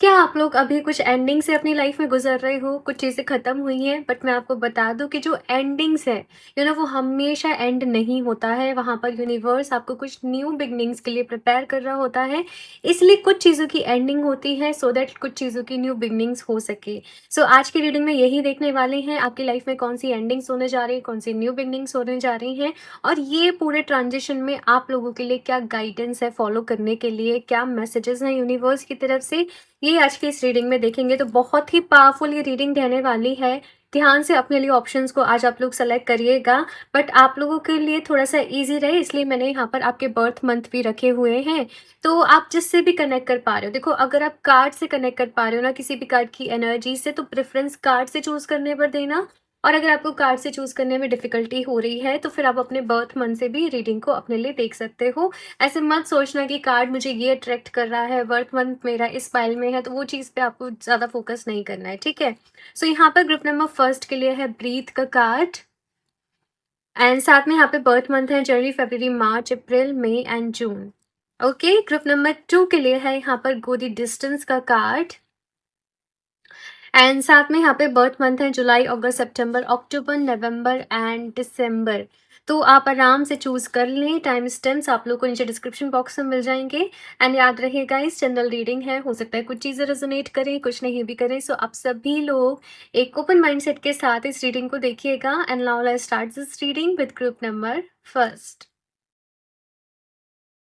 क्या आप लोग अभी कुछ एंडिंग से अपनी लाइफ में गुजर रहे हो? कुछ चीज़ें ख़त्म हुई हैं, बट मैं आपको बता दूँ कि जो एंडिंग्स है, वो हमेशा एंड नहीं होता है। वहाँ पर यूनिवर्स आपको कुछ न्यू बिगिनिंग्स के लिए प्रिपेयर कर रहा होता है। इसलिए कुछ चीज़ों की एंडिंग होती है सो दैट कुछ चीज़ों की न्यू बिगिनिंग्स हो सके। सो आज की रीडिंग में यही देखने वाले हैं, आपकी लाइफ में कौन-सी एंडिंग्स होने जा रही है, कौन-सी न्यू बिगिनिंग्स होने जा रही हैं और ये पूरे ट्रांज़िशन में आप लोगों के लिए क्या गाइडेंस है फॉलो करने के लिए, क्या मैसेजेस हैं यूनिवर्स की तरफ से, ये आज की इस रीडिंग में देखेंगे। तो बहुत ही पावरफुल ये रीडिंग रहने वाली है। ध्यान से अपने लिए ऑप्शंस को आज आप लोग सेलेक्ट करिएगा, बट आप लोगों के लिए थोड़ा-सा ईज़ी रहे इसलिए मैंने यहाँ पर आपके बर्थ मंथ भी रखे हुए हैं। तो आप जिससे भी कनेक्ट कर पा रहे हो, देखो अगर आप कार्ड से कनेक्ट कर पा रहे हो ना किसी भी कार्ड की एनर्जी से, तो प्रेफ़रेंस कार्ड से चूज़ करने पर देना। और अगर आपको कार्ड से चूज़ करने में डिफ़िकल्टी हो रही है, तो फिर आप अपने बर्थ मंथ से भी रीडिंग को अपने लिए देख सकते हो। ऐसे मत सोचना कि कार्ड मुझे ये अट्रैक्ट कर रहा है, बर्थ मंथ मेरा इस पाइल में है, तो वो चीज़ पे आपको ज़्यादा फोकस नहीं करना है, ठीक है? सो यहाँ पर ग्रुप नंबर फर्स्ट के लिए है ब्रीथ का कार्ड एंड साथ में यहाँ पे बर्थ मंथ है जनवरी, फरवरी, मार्च, अप्रैल, मई एंड जून। ओके, ग्रुप नंबर 2 के लिए है यहाँ पर गो द डिस्टेंस का कार्ड एंड साथ में यहाँ पे बर्थ मंथ है जुलाई, अगस्त, सितंबर, अक्टूबर, नवंबर एंड दिसंबर। तो आप आराम से चूज़ कर लें। टाइम स्टैम्प्स आप लोग को नीचे डिस्क्रिप्शन बॉक्स में मिल जाएंगे एंड याद रहिएगा इस जनरल रीडिंग है, हो सकता है कुछ चीज़ें रेजोनेट करें, कुछ नहीं भी करें। सो आप सभी लोग एक ओपन माइंडसेट के साथ इस रीडिंग को देखिएगा and now let's start this reading with group number first.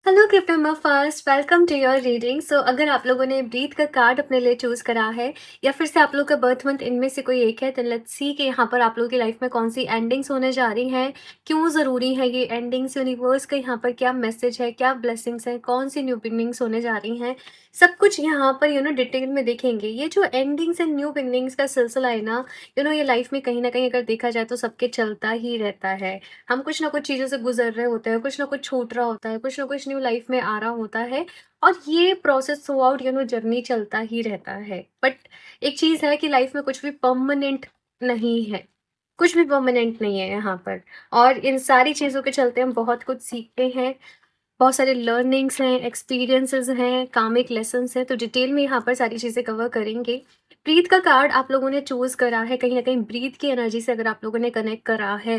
Hello group number first, welcome to your reading. So अगर आप लोगों ने ब्रीथ का कार्ड अपने लिए चूज करा है या फिर से आप लोग का बर्थ मंथ इनमें से कोई एक है, तो लेट्स सी कि यहाँ पर आप लोगों की लाइफ में कौन सी एंडिंग्स होने जा रही हैं, क्यों ज़रूरी है ये एंडिंग्स, यूनिवर्स का यहाँ पर क्या मैसेज है, क्या ब्लेसिंग्स हैं, कौन सी न्यू बिगनिंग्स होने जा रही हैं, सब कुछ यहाँ पर डिटेल में देखेंगे। ये जो एंडिंग्स एंड न्यू बिगनिंग्स का सिलसिला है ना, ये लाइफ में कहीं ना कहीं अगर देखा जाए तो सबके चलता ही रहता है। हम कुछ ना कुछ चीज़ों से गुजर रहे होते हैं, कुछ ना कुछ छूट रहा होता है, कुछ ना कुछ न्यू लाइफ में आ रहा होता है और ये प्रोसेस थ्रू आउट जर्नी चलता ही रहता है। बट एक चीज़ है कि लाइफ में कुछ भी परमानेंट नहीं है, कुछ भी परमानेंट नहीं है यहाँ पर। और इन सारी चीज़ों के चलते हम बहुत कुछ सीखते हैं, बहुत सारे लर्निंग्स हैं, एक्सपीरियंसेस हैं, कामिक लेसन्स हैं, तो डिटेल में यहाँ पर सारी चीज़ें कवर करेंगे। ब्रीथ का कार्ड आप लोगों ने चूज़ करा है, कहीं न कहीं ब्रीथ की एनर्जी से अगर आप लोगों ने कनेक्ट करा है,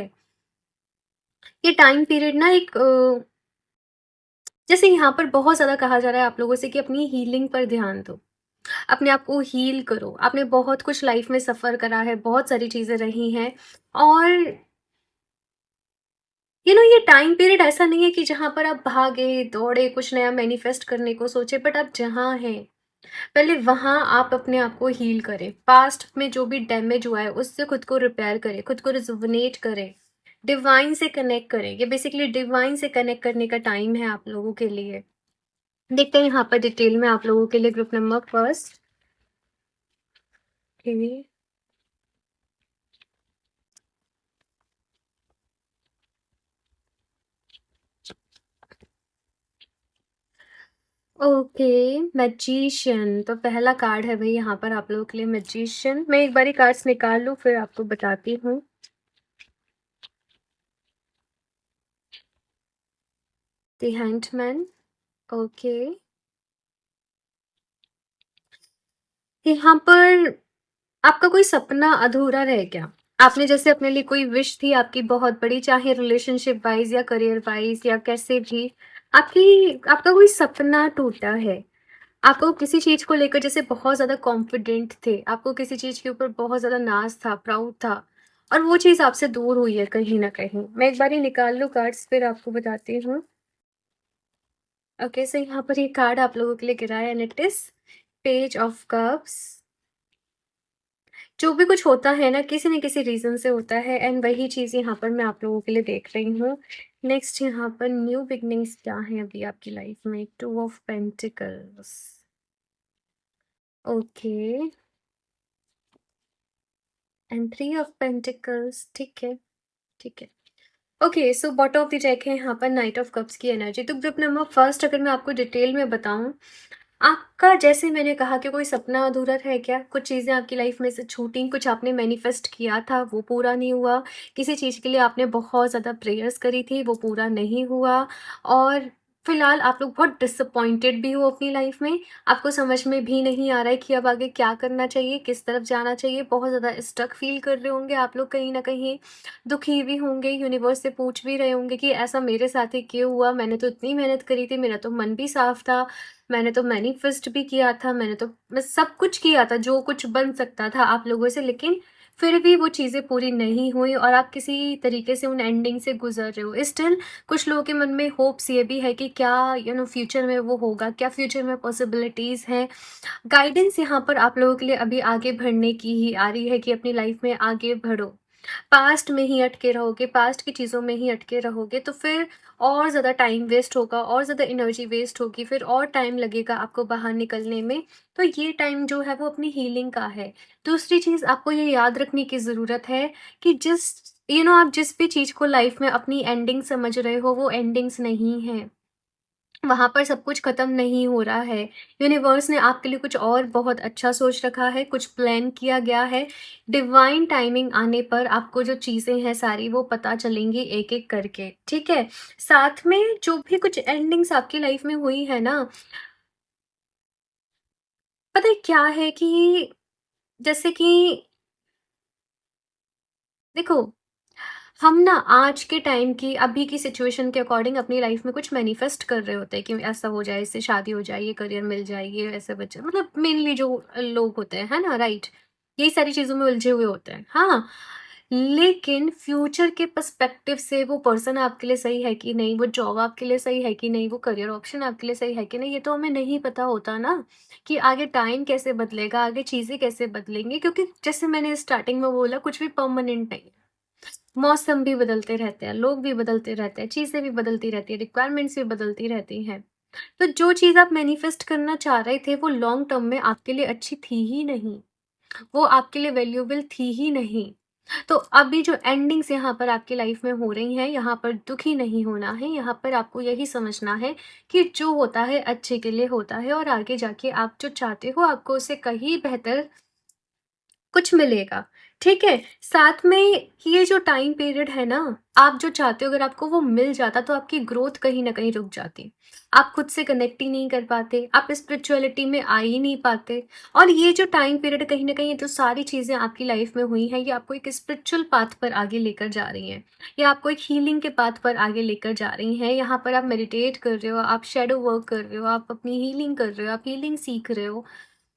ये टाइम पीरियड ना एक जैसे यहाँ पर बहुत ज़्यादा कहा जा रहा है आप लोगों से कि अपनी हीलिंग पर ध्यान दो, अपने आप को हील करो। आपने बहुत कुछ लाइफ में सफ़र करा है, बहुत सारी चीज़ें रही हैं और ये टाइम पीरियड ऐसा नहीं है कि जहाँ पर आप भागे, दौड़े, कुछ नया मैनिफेस्ट करने को सोचे, बट आप जहाँ हैं, पहले वहाँ आप अपने आप को हील करें। पास्ट में जो भी डैमेज हुआ है, उससे खुद को रिपेयर करें, खुद को रिजुवनेट करें, डिवाइन से कनेक्ट करें। ये बेसिकली डिवाइन से कनेक्ट करने का टाइम है आप लोगों के लिए। देखते हैं यहाँ पर डिटेल में आप लोगों के लिए group number first. Okay, magician तो पहला कार्ड है भाई यहाँ पर आप लोगों के लिए, मैजिशियन। मैं एक बारी कार्ड्स निकाल लूँ फिर आपको बताती हूँ। The handman. ओके, यहाँ पर आपका कोई सपना अधूरा रह गया। आपने जैसे अपने लिए कोई विश थी आपकी बहुत बड़ी, चाहे रिलेशनशिप वाइज या करियर वाइज या कैसे भी, आपका कोई सपना टूटा है। आपको किसी चीज़ को लेकर जैसे बहुत ज़्यादा कॉन्फिडेंट थे, आपको किसी चीज़ के ऊपर बहुत ज़्यादा नाज़ था, प्राउड था और वो चीज़ आपसे दूर हुई है कहीं न कहीं। मैं एक बारी निकाल लूँ कार्ड्स फिर आपको बताती हूँ। ओके, सो यहाँ पर ये कार्ड आप लोगों के लिए गिरा है and it is page of cups. जो भी कुछ होता है ना, किसी न किसी रीज़न से होता है एंड वही चीज़ यहाँ पर मैं आप लोगों के लिए देख रही हूँ। नेक्स्ट यहाँ पर न्यू बिगिनिंग्स क्या हैं अभी आपकी लाइफ में? Two of pentacles. Okay and three of pentacles. ठीक है, ठीक है। Okay, so bottom of the deck है यहाँ पर नाइट ऑफ कप्स की एनर्जी। तो ग्रुप नंबर फर्स्ट अगर मैं आपको डिटेल में बताऊँ, आपका जैसे मैंने कहा कि कोई सपना अधूरा रह गया, कुछ चीज़ें आपकी लाइफ में से छूटी, कुछ आपने मैनिफेस्ट किया था वो पूरा नहीं हुआ, किसी चीज़ के लिए आपने बहुत ज़्यादा प्रेयर्स करी थी वो पूरा नहीं हुआ और फिलहाल आप लोग बहुत डिसअपॉइंटेड भी हो अपनी लाइफ में, आपको समझ में भी नहीं आ रहा है कि अब आगे क्या करना चाहिए, किस तरफ जाना चाहिए, बहुत ज़्यादा स्टक फ़ील कर रहे होंगे आप लोग कहीं न कहीं, दुखी भी होंगे, यूनिवर्स से पूछ भी रहे होंगे कि ऐसा मेरे साथ ही क्यों हुआ? मैंने तो इतनी मेहनत करी थी, मेरा तो मन भी साफ था, मैंने तो मैनिफेस्ट भी किया था, मैं सब कुछ किया था, जो कुछ बन सकता था आप लोगों से, लेकिन फिर भी वो चीज़ें पूरी नहीं हुई और आप किसी तरीके से उन एंडिंग से गुज़र रहे हो। स्टिल कुछ लोगों के मन में होप्स ये भी है कि क्या फ्यूचर में वो होगा, क्या फ्यूचर में पॉसिबिलिटीज़ हैं। गाइडेंस यहाँ पर आप लोगों के लिए अभी आगे बढ़ने की ही आ रही है कि अपनी लाइफ में आगे बढ़ो। पास्ट में ही अटके रहोगे, पास्ट की चीज़ों में ही अटके रहोगे तो फिर और ज़्यादा टाइम वेस्ट होगा, और ज़्यादा एनर्जी वेस्ट होगी, फिर और टाइम लगेगा आपको बाहर निकलने में। तो ये टाइम जो है वो अपनी हीलिंग का है। दूसरी चीज़ आपको ये याद रखने की ज़रूरत है कि आप जिस भी चीज़ को लाइफ में अपनी एंडिंग समझ रहे हो, वो एंडिंग्स नहीं है। वहाँ पर सब कुछ ख़त्म नहीं हो रहा है। यूनिवर्स ने आपके लिए कुछ और बहुत अच्छा सोच रखा है, कुछ प्लान किया गया है। डिवाइन टाइमिंग आने पर आपको जो चीज़ें हैं सारी वो पता चलेंगी एक-एक करके, ठीक है? साथ में जो भी कुछ एंडिंग्स आपकी लाइफ में हुई है ना, पता है क्या है कि जैसे कि देखो, हम ना आज के टाइम की अभी की सिचुएशन के अकॉर्डिंग अपनी लाइफ में कुछ मैनिफेस्ट कर रहे होते हैं कि ऐसा हो जाए, इससे शादी हो जाए, ये करियर मिल जाए, ये ऐसे बच्चे, मतलब मेनली जो लोग होते हैं, है ना? राइट? यही सारी चीज़ों में उलझे हुए होते हैं। हाँ, लेकिन फ्यूचर के पर्सपेक्टिव से वो पर्सन आपके लिए सही है कि नहीं, वो जॉब आपके लिए सही है कि नहीं, वो करियर ऑप्शन आपके लिए सही है कि नहीं, ये तो हमें नहीं पता होता ना कि आगे टाइम कैसे बदलेगा, आगे चीज़ें कैसे बदलेंगी, क्योंकि जैसे मैंने स्टार्टिंग में बोला, कुछ भी परमानेंट नहीं है। मौसम भी बदलते रहते हैं, लोग भी बदलते रहते हैं, चीज़ें भी बदलती रहती हैं, रिक्वायरमेंट्स भी बदलती रहती हैं। तो जो चीज़ आप मैनिफेस्ट करना चाह रहे थे, वो लॉन्ग टर्म में आपके लिए अच्छी थी ही नहीं, वो आपके लिए वैल्यूएबल थी ही नहीं। तो अभी जो एंडिंग्स यहाँ पर आपकी लाइफ में हो रही हैं, यहाँ पर दुखी नहीं होना है, यहाँ पर आपको यही समझना है कि जो होता है अच्छे के लिए होता है और आगे जाके आप जो चाहते हो, आपको उससे कहीं बेहतर कुछ मिलेगा, ठीक है? साथ में ये जो टाइम पीरियड है ना, आप जो चाहते हो अगर आपको वो मिल जाता तो आपकी ग्रोथ कहीं न कहीं रुक जाती। आप खुद से कनेक्ट ही नहीं कर पाते, आप स्पिरिचुअलिटी में आ ही नहीं पाते और ये जो टाइम पीरियड कहीं न कहीं ये जो सारी चीज़ें आपकी लाइफ में हुई हैं, ये आपको एक स्पिरिचुअल पाथ पर आगे लेकर जा रही हैं। ये आपको एक हीलिंग के पाथ पर आगे लेकर जा रही हैं। यहाँ पर आप मेडिटेट कर रहे हो, आप शैडो वर्क कर रहे हो, आप अपनी हीलिंग कर रहे हो, आप हीलिंग सीख रहे हो।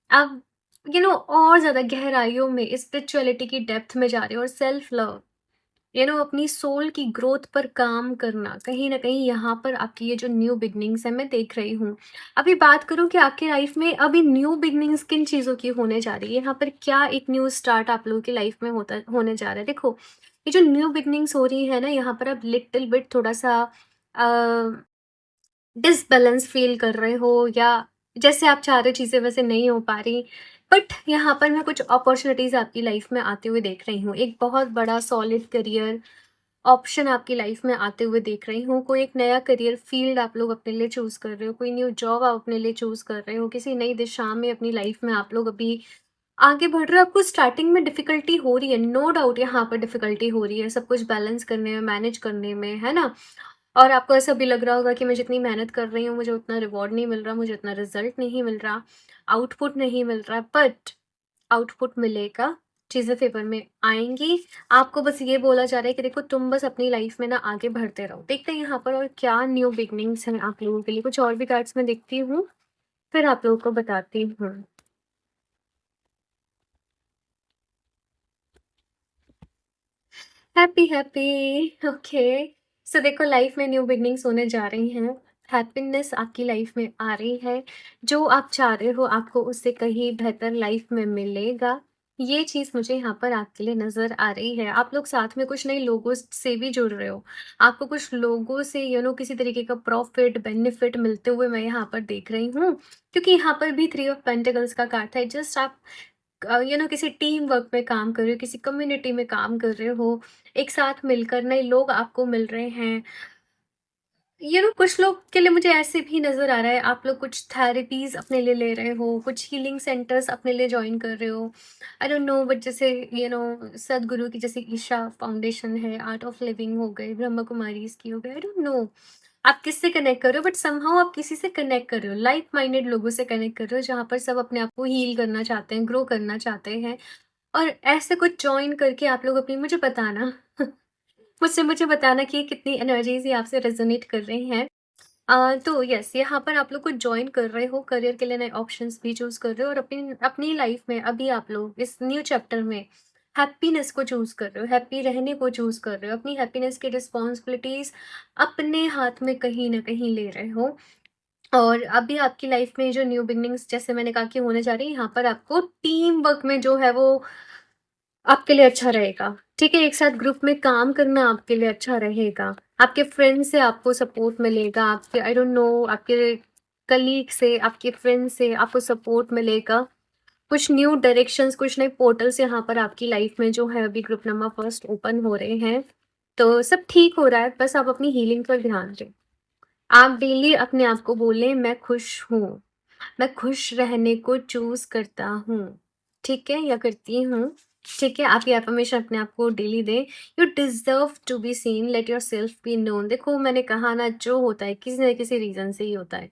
आप और ज़्यादा गहराइयों में स्पिरिचुअलिटी की डेप्थ में जा रहे हो और सेल्फ लव, अपनी सोल की ग्रोथ पर काम करना, कहीं न कहीं यहाँ पर आपकी ये जो न्यू बिगिनिंग्स है मैं देख रही हूँ। अभी बात करूँ कि आपकी लाइफ में अभी न्यू बिगिनिंग्स किन चीज़ों की होने जा रही है, यहाँ पर क्या एक न्यू स्टार्ट आप लोगों की लाइफ में होता होने जा रहा है। देखो, ये जो न्यू बिगिनिंग्स हो रही है ना, यहाँ पर आप लिटिल बिट थोड़ा-सा अ डिसबैलेंस फ़ील कर रहे हो या जैसे आप चाह रहे हो चीज़ें वैसे नहीं हो पा रही। बट यहाँ पर मैं कुछ अपॉर्च्युनिटीज़ आपकी लाइफ़ में आते हुए देख रही हूँ। एक बहुत बड़ा सॉलिड करियर ऑप्शन आपकी लाइफ़ में आते हुए देख रही हूँ। कोई एक नया करियर फ़ील्ड आप लोग अपने लिए चूज़ कर रहे हो, कोई न्यू जॉब आप अपने लिए चूज़ कर रहे हो, किसी नई दिशा में अपनी लाइफ़ में आप लोग अभी आगे बढ़ रहे हो। आपको स्टार्टिंग में डिफ़िकल्टी हो रही है, नो डाउट यहाँ पर डिफ़िकल्टी हो रही है, सब कुछ बैलेंस करने में, मैनेज करने में, है ना? और आपको ऐसा भी लग रहा होगा कि मैं जितनी मेहनत कर रही हूँ, मुझे उतना रिवॉर्ड नहीं मिल रहा, मुझे उतना रिज़ल्ट नहीं मिल रहा, आउटपुट नहीं मिल रहा, बट आउटपुट मिलेगा, चीज़ें फ़ेवर में आएँगी। आपको बस ये बोला जा रहा है कि देखो तुम बस अपनी लाइफ़ में ना आगे बढ़ते रहो। देखते हैं यहाँ पर और क्या न्यू बिगिनिंग्स हैं आप लोगों के लिए। कुछ और भी कार्ड्स मैं देखती हूँ, फिर आप लोगों को बताती हूँ। Happy happy okay. सो देखो, लाइफ में न्यू बिगनिंग्स होने जा रही हैं। हैप्पीनेस आपकी लाइफ में आ रही है। जो आप चाह रहे हो आपको उससे कहीं बेहतर लाइफ में मिलेगा। ये चीज़ मुझे यहाँ पर आपके लिए नज़र आ रही है। आप लोग साथ में कुछ नए लोगों से भी जुड़ रहे हो। आपको कुछ लोगों से किसी तरीके का प्रॉफ़िट, बेनिफिट मिलते हुए मैं यहाँ पर देख रही हूँ। क्योंकि यहाँ पर भी थ्री ऑफ पेंटिकल्स का कार्ड है। जस्ट आप किसी टीम वर्क में काम कर रहे हो, किसी कम्युनिटी में काम कर रहे हो, एक साथ मिलकर नए लोग आपको मिल रहे हैं। कुछ लोग के लिए मुझे ऐसे भी नज़र आ रहा है, आप लोग कुछ थेरेपीज़ अपने लिए ले रहे हो, कुछ हीलिंग सेंटर्स अपने लिए जॉइन कर रहे हो। आई डोंट नो, बट जैसे सद्गुरु की जैसे ईशा फाउंडेशन है, आर्ट ऑफ लिविंग हो गई, ब्रह्मा कुमारीज़ की हो गई, आई डोंट नो। आप किससे कनेक्ट कर रहे हो, बट समहाउ आप किसी से कनेक्ट कर रहे हो, लाइक माइंडेड लोगों से कनेक्ट कर रहे हो, जहाँ पर सब अपने आप को हील करना चाहते हैं, ग्रो करना चाहते हैं। और ऐसे कुछ जॉइन करके आप लोग अपनी मुझे बताना मुझे बताना कि कितनी एनर्जीज़ ये आपसे रेज़ोनेट कर रही हैं। तो यस, यहाँ पर आप लोग कुछ जॉइन कर रहे हो, करियर के लिए नए ऑप्शंस भी चूज़ कर रहे हो, और अपनी अपनी लाइफ में अभी आप लोग इस न्यू चैप्टर में हैप्पीनेस को चूज़ कर रहे हो, हैप्पी रहने को चूज़ कर रहे हो, अपनी हैप्पीनेस की रिस्पॉन्सिबिलिटीज़ अपने हाथ में कहीं न कहीं ले रहे हो। और अभी आपकी लाइफ में जो न्यू बिगिनिंग्स जैसे मैंने कहा कि होने जा रही है, यहाँ पर आपको टीम वर्क में जो है वो आपके लिए अच्छा रहेगा, ठीक है? एक साथ ग्रुप में काम करना आपके लिए अच्छा रहेगा। आपके फ्रेंड से आपको सपोर्ट मिलेगा, आपके आई डोंट नो आपके कलीग से, आपके फ्रेंड से आपको सपोर्ट मिलेगा। कुछ न्यू डायरेक्शंस, कुछ नए पोर्टल्स यहाँ पर आपकी लाइफ में जो है अभी ग्रुप नंबर फर्स्ट ओपन हो रहे हैं। तो सब ठीक हो रहा है, बस आप अपनी हीलिंग पर ध्यान दें। आप डेली अपने आप को बोलें, मैं खुश हूँ। मैं खुश रहने को चूज़ करता हूँ, ठीक है? या करती हूँ, ठीक है? आप ये अफ़र्मेशन अपने आप को डेली दें। You deserve to be seen, let yourself be known. देखो मैंने कहा ना, जो होता है किसी न किसी रीज़न से ही होता है।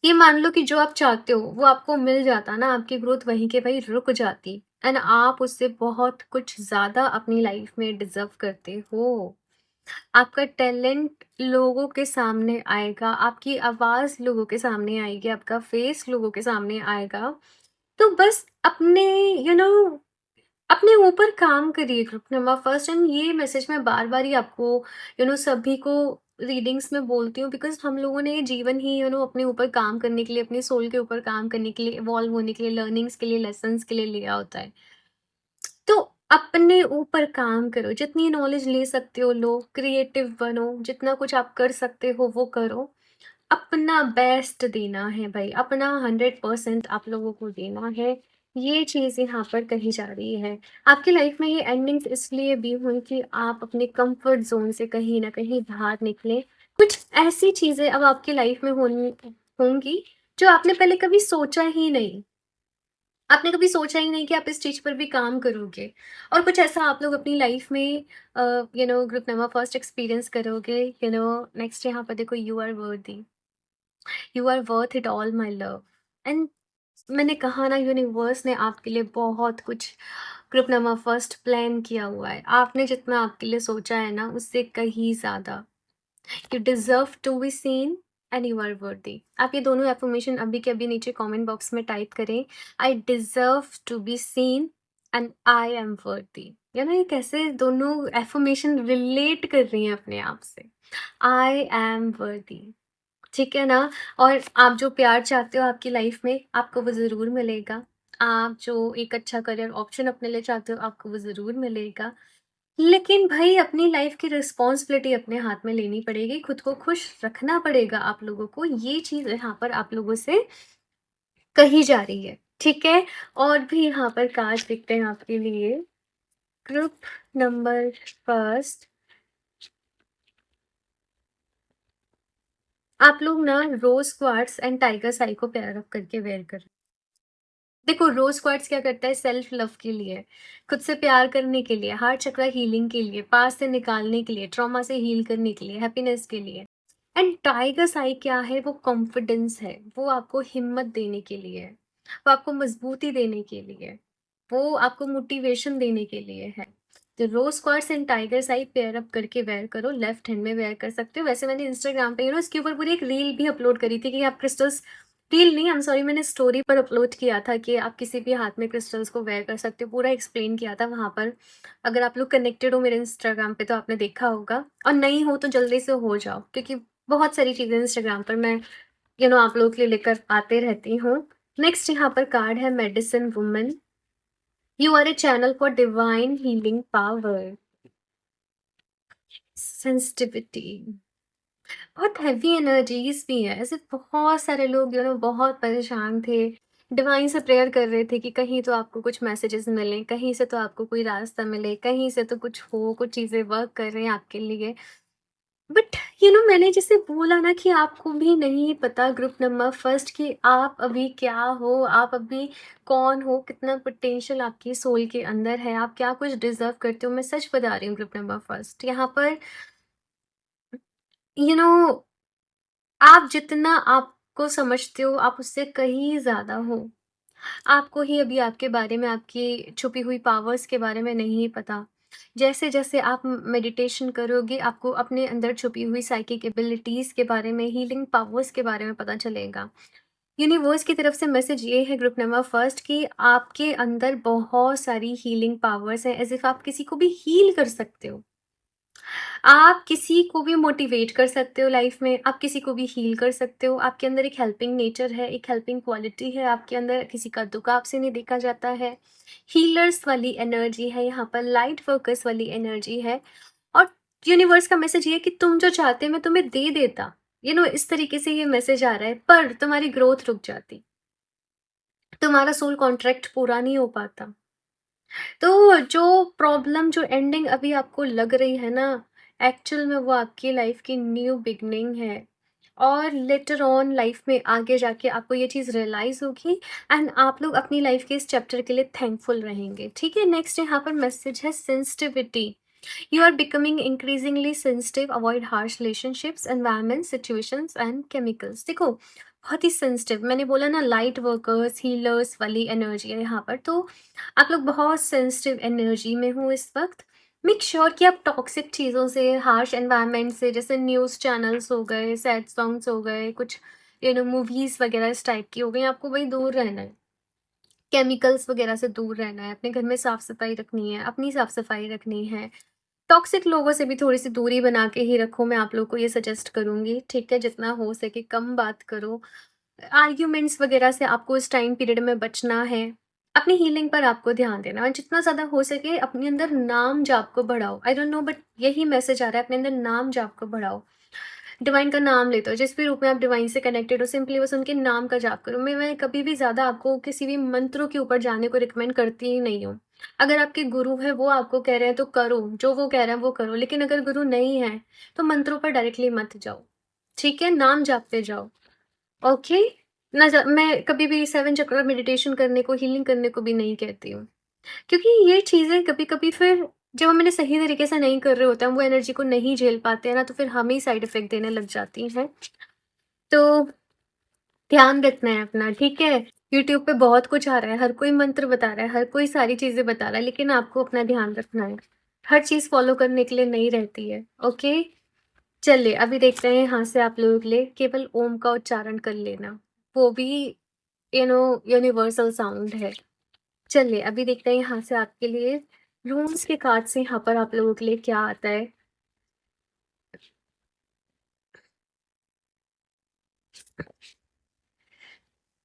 ये मान लो कि जो आप चाहते हो वो आपको मिल जाता ना, आपकी ग्रोथ वहीं के वहीं रुक जाती, एंड आप उससे बहुत कुछ ज़्यादा अपनी लाइफ़ में डिज़र्व करते हो। आपका टैलेंट लोगों के सामने आएगा, आपकी आवाज़ लोगों के सामने आएगी, आपका फेस लोगों के सामने आएगा। तो बस अपने यू नो अपने ऊपर काम करिए ग्रुप नंबर फर्स्ट, एंड ये मैसेज मैं बार-बार ही आपको सभी को रीडिंग्स में बोलती हूँ, बिकॉज़ हम लोगों ने ये जीवन ही अपने ऊपर काम करने के लिए, अपने सोल के ऊपर काम करने के लिए, इवॉल्व होने के लिए, लर्निंग्स के लिए, लेसन्स के लिए लिया होता है। तो अपने ऊपर काम करो, जितनी नॉलेज ले सकते हो लो, क्रिएटिव बनो, जितना कुछ आप कर सकते हो वो करो। अपना बेस्ट देना है भाई, अपना 100% आप लोगों को देना है। ये चीज़ यहाँ पर कही जा रही है। आपकी लाइफ में ये एंडिंग्स इसलिए भी हुई कि आप अपने कंफर्ट ज़ोन से कहीं न कहीं बाहर निकले। कुछ ऐसी चीज़ें अब आपकी लाइफ में होनी होंगी, जो आपने पहले कभी सोचा ही नहीं। आपने कभी सोचा ही नहीं कि आप इस चीज़ पर भी काम करोगे, और कुछ ऐसा आप लोग अपनी लाइफ में ग्रुप नंबर फर्स्ट एक्सपीरियंस करोगे। नेक्स्ट यहाँ पर देखो, you are worthy, you are worth it all my love. And मैंने कहा ना, यूनिवर्स ने आपके लिए बहुत कुछ ग्रुप नंबर फर्स्ट प्लान किया हुआ है। आपने जितना आपके लिए सोचा है ना, उससे कहीं ज़्यादा। You deserve to be seen and you are worthy. आप ये दोनों एफर्मेशन अभी के अभी नीचे कमेंट बॉक्स में टाइप करें। I deserve to be seen and I am worthy. ये कैसे दोनों एफर्मेशन रिलेट कर रही हैं अपने आप से। आई एम वर्दी, ठीक है ना? और आप जो प्यार चाहते हो आपकी लाइफ में, आपको वो ज़रूर मिलेगा। आप जो एक अच्छा करियर ऑप्शन अपने लिए चाहते हो, आपको वो ज़रूर मिलेगा। लेकिन भई अपनी लाइफ की रिस्पॉन्सिबिलिटी अपने हाथ में लेनी पड़ेगी, खुद को खुश रखना पड़ेगा आप लोगों को। ये चीज़ यहाँ पर आप लोगों से कही जा रही है, ठीक है? और भी यहाँ पर कार्ड्स दिखते हैं आपके लिए। ग्रुप नंबर फर्स्ट, आप लोग ना rose quartz and tiger's eye को पेयर अप करके वेयर कर। देखो रोज़ क्वार्ट्ज क्या करता है, सेल्फ लव के लिए, खुद से प्यार करने के लिए, हार्ट चक्र हीलिंग के लिए, पास से निकालने के लिए, ट्रॉमा से हील करने के लिए, हैप्पीनेस के लिए। एंड टाइगर्स आई क्या है, वो कॉन्फिडेंस है, वो आपको हिम्मत देने के लिए है, वो आपको मजबूती देने के लिए है, वो आपको मोटिवेशन देने के लिए है। तो rose quartz and tiger's eye pair up करके वेयर करो, लेफ्ट हैंड में वेयर कर सकते हो। वैसे मैंने इंस्टाग्राम पे इसके ऊपर पूरी एक रील भी अपलोड करी थी कि आप क्रिस्टल्स, रील नहीं, आई एम सॉरी, मैंने स्टोरी पर अपलोड किया था कि आप किसी भी हाथ में क्रिस्टल्स को वेयर कर सकते हो, पूरा एक्सप्लेन किया था वहाँ पर। अगर आप लोग कनेक्टेड हो मेरे इंस्टाग्राम पे तो आपने देखा होगा, और नहीं हो तो जल्दी से हो जाओ, क्योंकि बहुत सारी चीज़ें इंस्टाग्राम पर मैं आप लोगों के लिए लेकर आते रहती हूँ। नेक्स्ट यहाँ पर कार्ड है medicine woman. You are a channel for divine healing power, sensitivity, बहुत हेवी एनर्जीज भी है। ऐसे बहुत सारे लोग बहुत परेशान थे, डिवाइन से प्रेयर कर रहे थे कि कहीं तो आपको कुछ मैसेजेस मिले, कहीं से तो आपको कोई रास्ता मिले, कहीं से तो कुछ हो, कुछ चीज़ें वर्क कर रहे हैं आपके लिए। बट मैंने जैसे बोला ना कि आपको भी नहीं पता ग्रुप नंबर फर्स्ट कि आप अभी क्या हो, आप अभी कौन हो, कितना पोटेंशियल आपकी सोल के अंदर है, आप क्या कुछ डिजर्व करते हो। मैं सच बता रही हूँ ग्रुप नंबर फर्स्ट, यहाँ पर यू नो आप जितना आपको समझते हो, आप उससे कहीं ज़्यादा हो। आपको ही अभी आपके बारे में, आपकी छुपी हुई पावर्स के बारे में नहीं पता। जैसे-जैसे आप मेडिटेशन करोगे, आपको अपने अंदर छुपी हुई साइकिक एबिलिटीज़ के बारे में, हीलिंग पावर्स के बारे में पता चलेगा। यूनिवर्स की तरफ से मैसेज ये है, ग्रुप नंबर फर्स्ट, कि आपके अंदर बहुत सारी हीलिंग पावर्स हैं, एज़ इफ आप किसी को भी हील कर सकते हो। आप किसी को भी मोटिवेट कर सकते हो लाइफ में, आप किसी को भी हील कर सकते हो। आपके अंदर एक हेल्पिंग नेचर है, एक हेल्पिंग क्वालिटी है आपके अंदर, किसी का दुःख आपसे नहीं देखा जाता है। हीलर्स वाली एनर्जी है यहाँ पर, लाइट वर्कर्स वाली एनर्जी है। और यूनिवर्स का मैसेज ये है कि तुम जो चाहते मैं तुम्हें दे देता। इस तरीके से ये मैसेज आ रहा है, पर तुम्हारी ग्रोथ रुक जाती, तुम्हारा सोल कॉन्ट्रैक्ट पूरा नहीं हो पाता। तो जो प्रॉब्लम, जो एंडिंग अभी आपको लग रही है ना, एक्चुअल में वो आपकी लाइफ की न्यू बिगनिंग है। और लेटर ऑन लाइफ में आगे जाके आपको ये चीज़ रियलाइज होगी, एंड आप लोग अपनी लाइफ के इस चैप्टर के लिए थैंकफुल रहेंगे। ठीक है, नेक्स्ट यहाँ पर मैसेज है sensitivity. You are becoming increasingly sensitive, avoid harsh relationships, environments, situations and chemicals। देखो, बहुत ही सेंसिटिव, मैंने बोला ना, लाइट वर्कर्स, हीलर्स वाली एनर्जी है यहाँ पर। तो आप लोग बहुत सेंसिटिव एनर्जी में हो इस वक्त। मेक श्योर कि आप टॉक्सिक चीज़ों से, हार्श एनवायरनमेंट से, जैसे न्यूज़ चैनल्स हो गए, सैड सॉन्ग्स हो गए, कुछ मूवीज़ वगैरह इस टाइप की हो गई, आपको वही दूर रहना है। केमिकल्स वगैरह से दूर रहना है, अपने घर में साफ सफाई रखनी है, अपनी साफ सफाई रखनी है। टॉक्सिक लोगों से भी थोड़ी-सी दूरी बना के ही रखो, मैं आप लोग को ये सजेस्ट करूँगी, ठीक है? जितना हो सके कम बात करो। आर्ग्यूमेंट्स वगैरह से आपको इस टाइम पीरियड में बचना है। अपनी हीलिंग पर आपको ध्यान देना है, और जितना ज़्यादा हो सके अपने अंदर नाम जाप को बढ़ाओ। आई डोंट नो, बट यही मैसेज आ रहा है, अपने अंदर नाम जाप को बढ़ाओ। डिवाइन का नाम लेते हो, जिस भी रूप में आप डिवाइन से कनेक्टेड हो, सिंपली बस उनके नाम का जाप करो। मैं कभी भी ज़्यादा आपको किसी भी मंत्रों के ऊपर जाने को रिकमेंड करती ही नहीं हूँ। अगर आपके गुरु हैं, वो आपको कह रहे हैं तो करो, जो वो कह रहे हैं वो करो, लेकिन अगर गुरु नहीं है, तो मंत्रों पर डायरेक्टली मत जाओ, ठीक है? नाम जापते जाओ, ओके? मैं कभी भी 7 चक्र मेडिटेशन करने को, हीलिंग करने को भी नहीं कहती हूँ। क्योंकि ये चीज़ें कभी-कभी फिर जब हम इन्हें सही तरीके से नहीं कर रहे होते हैं, हम वो एनर्जी को नहीं झेल पाते हैं ना, तो फिर हमें ही साइड इफ़ेक्ट देने लग जाती हैं। तो ध्यान रखना है अपना, ठीक है? यूट्यूब पे बहुत कुछ आ रहा है, हर कोई मंत्र बता रहा है, हर कोई सारी चीज़ें बता रहा है, लेकिन आपको अपना ध्यान रखना है। हर चीज़ फ़ॉलो करने के लिए नहीं रहती है, ओके? चलिए, अभी देखते हैं यहाँ से आप लोगों के लिए केवल ओम का उच्चारण कर लेना। वो भी यूनिवर्सल साउंड है। चलिए, अभी देखते हैं यहाँ से आपके लिए रूम्स के कार्ड से यहाँ पर आप लोगों के लिए क्या आता है।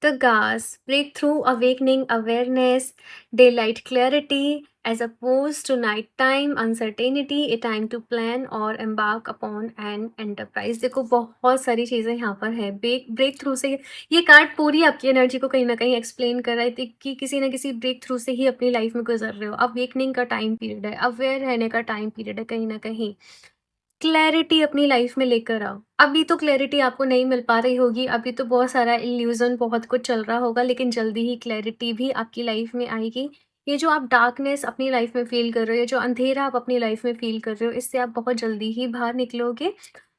The gas, breakthrough, awakening, awareness, daylight clarity, as opposed to nighttime uncertainty, a time to plan or embark upon an enterprise। देखो, बहुत सारी चीज़ें यहाँ पर है। ब्रेक थ्रू से ये कार्ड पूरी आपकी एनर्जी को कहीं ना कहीं एक्सप्लेन कर रहा है कि किसी ना किसी ब्रेक थ्रू से ही अपनी लाइफ में गुजर रहे हो। अवेकनिंग का टाइम पीरियड है, अवेयर रहने का टाइम पीरियड है, कहीं ना कहीं क्लैरिटी अपनी लाइफ में लेकर आओ। अभी तो क्लैरिटी आपको नहीं मिल पा रही होगी, अभी तो बहुत सारा इल्यूज़न, बहुत कुछ चल रहा होगा, लेकिन जल्दी ही क्लैरिटी भी आपकी लाइफ में आएगी। ये जो आप डार्कनेस अपनी लाइफ में फ़ील कर रहे हो, ये जो अंधेरा आप अपनी लाइफ में फ़ील कर रहे हो, इससे आप बहुत जल्दी ही बाहर निकलोगे।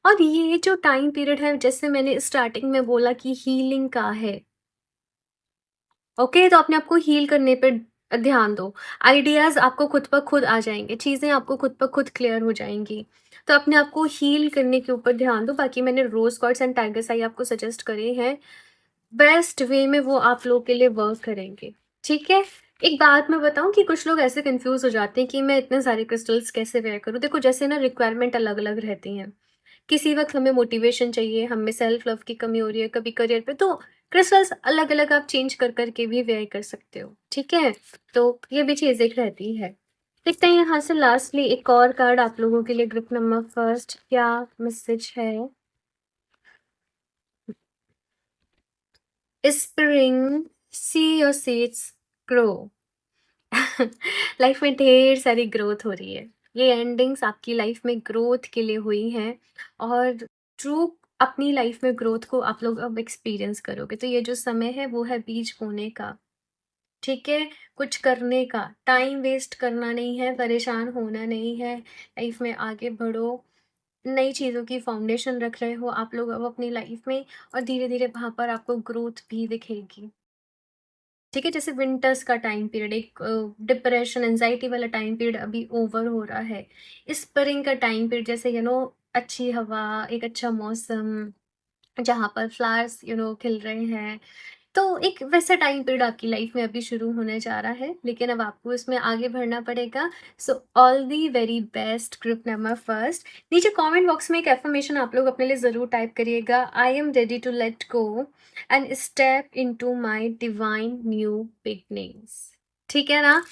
और ये जो टाइम पीरियड है, जैसे मैंने स्टार्टिंग में बोला कि हीलिंग का है। ओके, तो अपने आप को हील करने पे ध्यान दो। आइडियाज़ आपको खुद ब खुद आ जाएँगे, चीज़ें आपको खुद ब खुद क्लियर हो जाएँगी। तो अपने आप को हील करने के ऊपर ध्यान दो। बाकी मैंने रोज़ क्वार्ट्स एंड टाइगर्स आई आपको सजेस्ट करे हैं। बेस्ट वे में वो आप लोगों के लिए वर्क करेंगे, ठीक है? एक बात मैं बताऊँ कि कुछ लोग ऐसे कन्फ्यूज़ हो जाते हैं कि मैं इतने सारे क्रिस्टल्स कैसे वेयर करूँ? देखो, जैसे ना रिक्वायरमेंट अलग-अलग रहती हैं। किसी वक़्त हमें मोटिवेशन चाहिए, हमें सेल्फ लव की कमी हो रही है, कभी करियर पे, तो क्रिस्टल्स अलग-अलग आप चेंज कर के भी वेयर कर सकते हो, ठीक है? तो ये भी चीज़ एक रहती है। देखते हैं यहाँ से लास्टली एक और कार्ड आप लोगों के लिए, ग्रुप नंबर फर्स्ट, क्या मैसेज है? Spring, see your seeds grow. Life में ढेर सारी ग्रोथ हो रही है। ये एंडिंग्स आपकी लाइफ में ग्रोथ के लिए हुई हैं, और ट्रू अपनी लाइफ में ग्रोथ को आप लोग अब एक्सपीरियंस करोगे। तो ये जो समय है वो है बीज बोने का, ठीक है? कुछ करने का, टाइम वेस्ट करना नहीं है, परेशान होना नहीं है, लाइफ में आगे बढ़ो। नई चीज़ों की फाउंडेशन रख रहे हो आप लोग अब अपनी लाइफ में, और धीरे-धीरे वहाँ पर आपको ग्रोथ भी दिखेगी। ठीक है? जैसे विंटर्स का टाइम पीरियड, एक डिप्रेशन, एंग्ज़ायटी वाला टाइम पीरियड अभी ओवर हो रहा है। स्प्रिंग का टाइम पीरियड, जैसे अच्छी हवा, एक अच्छा मौसम, जहाँ पर फ्लावर्स खिल रहे हैं। तो एक वैसा टाइम पीरियड आपकी लाइफ में अभी शुरू होने जा रहा है, लेकिन अब आपको इसमें आगे बढ़ना पड़ेगा। So all the very best group number first. नीचे कमेंट बॉक्स में एक एफर्मेशन आप लोग अपने लिए ज़रूर टाइप करिएगा, I am ready to let go and step into my divine new beginnings. ठीक है ना?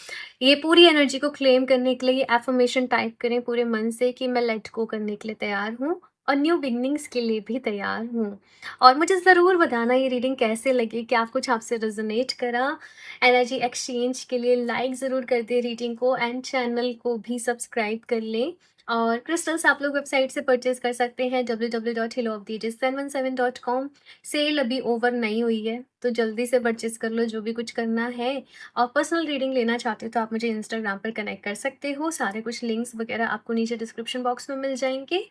ये पूरी एनर्जी को क्लेम करने के लिए ये एफर्मेशन टाइप करें पूरे मन से कि मैं लेट गो करने के लिए तैयार हूँ और न्यू बिगनिंग्स के लिए भी तैयार हूँ। और मुझे ज़रूर बताना ये रीडिंग कैसे लगी, क्या कुछ आपसे रेजोनेट करा। एनर्जी एक्सचेंज के लिए लाइक ज़रूर कर दें रीडिंग को, एंड चैनल को भी सब्सक्राइब कर लें। और क्रिस्टल्स आप लोग वेबसाइट से परचेज कर सकते हैं www.hellooftheages717.com। सेल अभी ओवर नहीं हुई है, तो जल्दी से परचेज कर लो जो भी कुछ करना है। और पर्सनल रीडिंग लेना चाहते हो तो आप मुझे इंस्टाग्राम पर कनेक्ट कर सकते हो, सारे कुछ लिंक्स वगैरह आपको नीचे डिस्क्रिप्शन बॉक्स में मिल जाएंगे।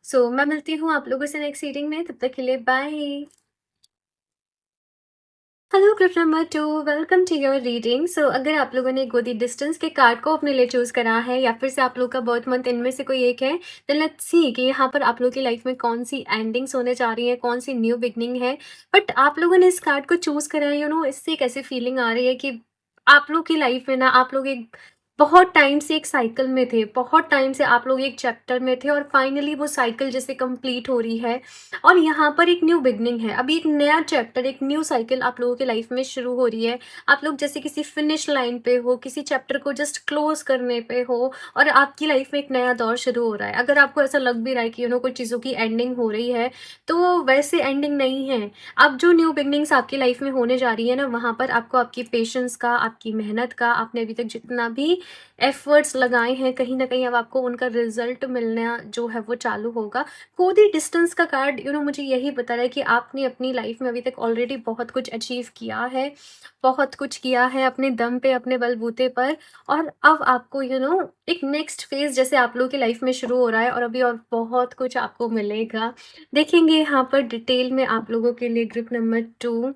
सो मैं मिलती हूँ आप लोगों से नेक्स्ट रीडिंग में, तब तक के लिए bye. Hello group number 2, welcome to your reading. So अगर आप लोगों ने गोदी डिस्टेंस के कार्ड को अपने लिए चूज़ करा है, या फिर से आप लोग का बर्थ मंथ इनमें से कोई एक है, देन लेट्स सी कि यहाँ पर आप लोग की लाइफ में कौन सी एंडिंग्स होने जा रही है, कौन सी न्यू बिगनिंग है। बट आप लोगों ने इस कार्ड को चूज़ करा है, इससे एक ऐसी फीलिंग आ रही है कि आप लोग की लाइफ में ना, आप लोग एक बहुत टाइम से एक साइकिल में थे, बहुत टाइम से आप लोग एक चैप्टर में थे, और फाइनली वो साइकिल जैसे कंप्लीट हो रही है, और यहाँ पर एक न्यू बिगनिंग है। अभी एक नया चैप्टर, एक न्यू साइकिल आप लोगों की लाइफ में शुरू हो रही है। आप लोग जैसे किसी फिनिश लाइन पे हो, किसी चैप्टर को जस्ट क्लोज करने पे हो, और आपकी लाइफ में एक नया दौर शुरू हो रहा है। अगर आपको ऐसा लग भी रहा है कि कुछ चीज़ों की एंडिंग हो रही है, तो वो वैसे एंडिंग नहीं है। अब जो न्यू बिगनिंग्स आपकी लाइफ में होने जा रही है ना, वहाँ पर आपको आपकी पेशेंस का, आपकी मेहनत का, आपने अभी तक जितना भी एफर्ट्स लगाए हैं, कहीं ना कहीं अब आपको उनका रिजल्ट मिलना जो है वो चालू होगा। खुद ही डिस्टेंस का कार्ड मुझे यही बता रहा है कि आपने अपनी लाइफ में अभी तक ऑलरेडी बहुत कुछ अचीव किया है, बहुत कुछ किया है अपने दम पे, अपने बलबूते पर। और अब आपको एक नेक्स्ट फेज जैसे आप लोगों की लाइफ में शुरू हो रहा है, और अभी और बहुत कुछ आपको मिलेगा। देखेंगे यहाँ पर डिटेल में आप लोगों के लिए ग्रुप नंबर 2।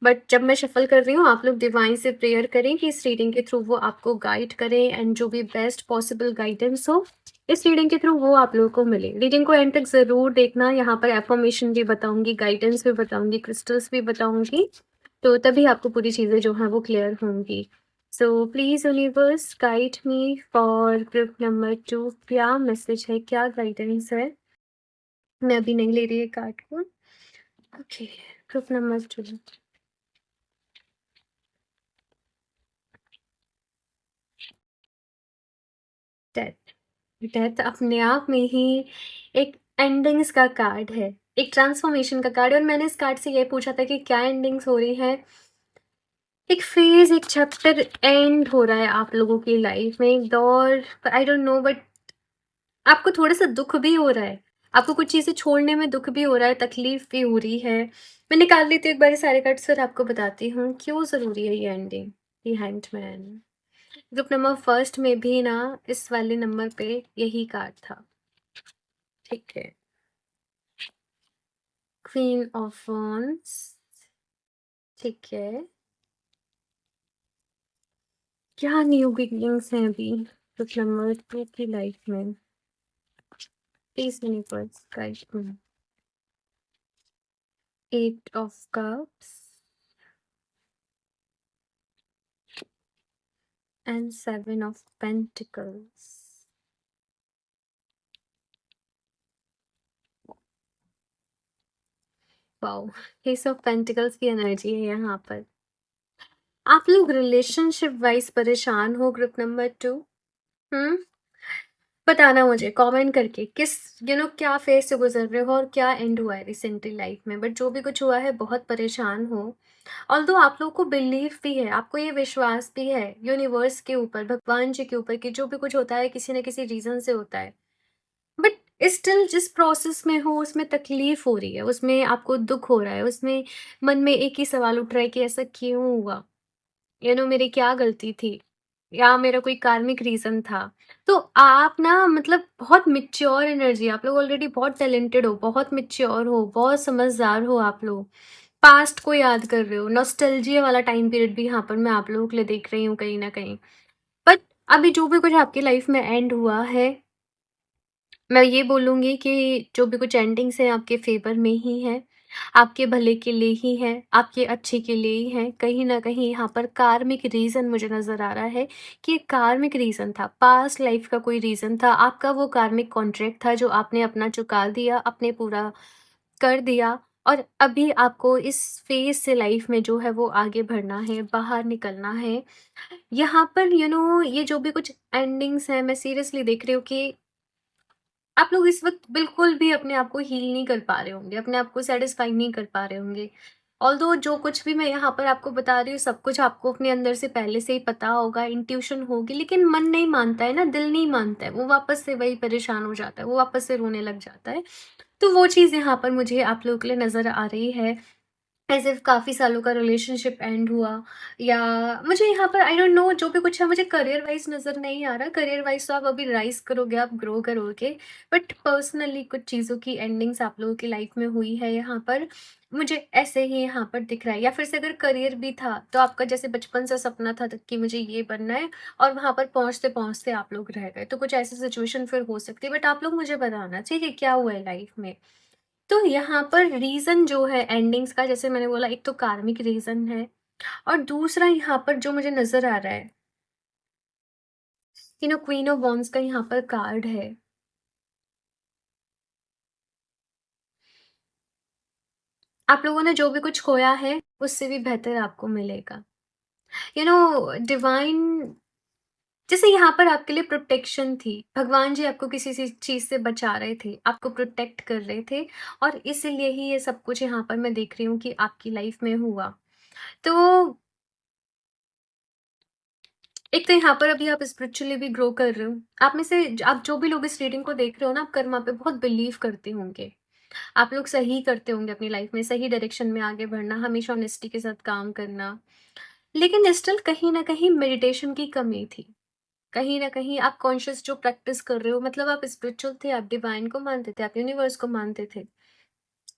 बट जब मैं शफल कर रही हूँ, आप लोग डिवाइन से प्रेयर करें कि इस रीडिंग के थ्रू वो आपको गाइड करें, एंड जो भी बेस्ट पॉसिबल गाइडेंस हो इस रीडिंग के थ्रू वो आप लोगों को मिले। रीडिंग को एंड तक ज़रूर देखना, यहाँ पर एफर्मेशन भी बताऊंगी, गाइडेंस भी बताऊंगी, क्रिस्टल्स भी बताऊंगी, तो तभी आपको पूरी चीज़ें जो हैं वो क्लियर होंगी। So please universe guide me for group number 2। क्या मैसेज है, क्या गाइडेंस है? मैं अभी नहीं ले रही है कार्ड को। Okay, group number 2। Death. Death अपने आप में ही एक एंडिंग्स का कार्ड है, एक ट्रांसफॉर्मेशन का कार्ड है। और मैंने इस कार्ड से ये पूछा था कि क्या एंडिंग्स हो रही है। एक फेज, एक चैप्टर एंड हो रहा है आप लोगों की लाइफ में, एक दौर, आई डोंट नो, बट आपको थोड़ा सा दुख भी हो रहा है, आपको कुछ चीज़ें छोड़ने में दुख भी हो रहा है, तकलीफ भी हो रही है। मैं निकाल लेती हूँ एक बार सारे कार्ड्स, फिर आपको बताती हूँ क्यों ज़रूरी है ये एंडिंग। दी हैंडमैन। ग्रुप नंबर फर्स्ट में भी ना इस वाले नंबर पे यही कार्ड था। ठीक है, क्वीन ऑफ वॉन्ड्स। ठीक है, क्या न्यू बिगिनिंग्स हैं अभी ग्रुप नंबर 2 की लाइफ में? Please universe guide me. 8 of cups and 7 of pentacles. Wow, S of pentacles की एनर्जी है यहाँ पर। आप लोग रिलेशनशिप वाइज परेशान हो ग्रुप नंबर 2। हम्म, बताना मुझे कमेंट करके किस क्या फेज से गुजर रहे हो, और क्या एंड हुआ है रिसेंटली लाइफ में। बट जो भी कुछ हुआ है, बहुत परेशान हो। ऑल्दो आप लोग को बिलीफ भी है, आपको ये विश्वास भी है यूनिवर्स के ऊपर, भगवान जी के ऊपर, कि जो भी कुछ होता है किसी न किसी रीजन से होता है। बट स्टिल जिस प्रोसेस में हो उसमें तकलीफ हो रही है, उसमें आपको दुख हो रहा है, उसमें मन में एक ही सवाल उठ रहा है कि ऐसा क्यों हुआ, मेरी क्या गलती थी। या मेरा कोई कार्मिक रीज़न था। तो आप ना मतलब बहुत मैच्योर एनर्जी, आप लोग ऑलरेडी बहुत टैलेंटेड हो, बहुत मैच्योर हो, बहुत समझदार हो आप लोग। पास्ट को याद कर रहे हो, नॉस्टैल्जिया वाला टाइम पीरियड भी यहाँ पर मैं आप लोगों के लिए देख रही हूँ कहीं न कहीं। बट अभी जो भी कुछ आपकी लाइफ़ में एंड हुआ है, मैं ये बोलूँगी कि जो भी कुछ एंडिंग्स हैं आपके फ़ेवर में ही हैं, आपके भले के लिए ही हैं, आपके अच्छे के लिए ही हैं। कहीं न कहीं यहाँ पर कार्मिक रीज़न मुझे नज़र आ रहा है कि ये कार्मिक रीज़न था, पास्ट लाइफ़ का कोई रीज़न था, आपका वो कार्मिक कॉन्ट्रैक्ट था जो आपने अपना चुका दिया, आपने पूरा कर दिया और अभी आपको इस फ़ेज़ से लाइफ़ में जो है वो आगे बढ़ना है, बाहर निकलना है। यहाँ पर ये जो भी कुछ एंडिंग्स हैं, मैं सीरियसली देख रही हूँ कि आप लोग इस वक़्त बिल्कुल भी अपने आप को हील नहीं कर पा रहे होंगे, अपने आप को सैटिस्फाई नहीं कर पा रहे होंगे। ऑल्दो जो कुछ भी मैं यहाँ पर आपको बता रही हूँ, सब कुछ आपको अपने अंदर से पहले से ही पता होगा, इंट्यूशन होगी, लेकिन मन नहीं मानता है ना, दिल नहीं मानता है, वो वापस से वही परेशान हो जाता है, वो वापस से रोने लग जाता है। तो वो चीज़ यहाँ पर मुझे आप लोगों के लिए नज़र आ रही है। ऐसे काफ़ी सालों का रिलेशनशिप एंड हुआ या मुझे यहाँ पर आई डोंट नो जो भी कुछ है मुझे करियर वाइज़ नज़र नहीं आ रहा। करियर वाइज़ तो आप अभी राइज़ करोगे, आप ग्रो करोगे। बट पर्सनली कुछ चीज़ों की एंडिंग्स आप लोगों की लाइफ़ में हुई है यहाँ पर, मुझे ऐसे ही यहाँ पर दिख रहा है। या फिर से अगर करियर भी था, तो आपका जैसे बचपन से सपना था कि मुझे ये बनना है और वहाँ पर पहुँचते-पहुँचते आप लोग रह गए। तो कुछ ऐसी सिचुएशन फिर हो सकती है बट आप लोग मुझे बताना, ठीक है, क्या हुआ है लाइफ़ में? तो यहाँ पर रीज़न जो है एंडिंग्स का, जैसे मैंने बोला, एक तो कार्मिक रीज़न है और दूसरा यहाँ पर जो मुझे नज़र आ रहा है, क्वीन ऑफ वांड्स का यहाँ पर कार्ड है। आप लोगों ने जो भी कुछ खोया है, उससे भी बेहतर आपको मिलेगा। डिवाइन जैसे यहाँ पर आपके लिए प्रोटेक्शन थी। भगवान जी आपको किसी चीज़ से बचा रहे थे, आपको प्रोटेक्ट कर रहे थे और इसीलिए ही ये सब कुछ यहाँ पर मैं देख रही हूँ कि आपकी लाइफ़ में हुआ। तो एक तो यहाँ पर अभी आप स्पिरिचुअली भी ग्रो कर रहे हो। आप में से आप जो भी लोग इस रीडिंग को देख रहे हो ना, आप कर्मा पे बहुत बिलीव करते होंगे। आप लोग सही करते होंगे अपनी लाइफ में, सही डायरेक्शन में आगे बढ़ना, हमेशा ऑनेस्टी के साथ काम करना। लेकिन स्टिल कहीं न कहीं मेडिटेशन की कमी थी। कहीं न कहीं आप कॉन्शियस जो प्रैक्टिस कर रहे हो, मतलब आप स्पिरिचुअल थे, आप डिवाइन को मानते थे, आप यूनिवर्स को मानते थे।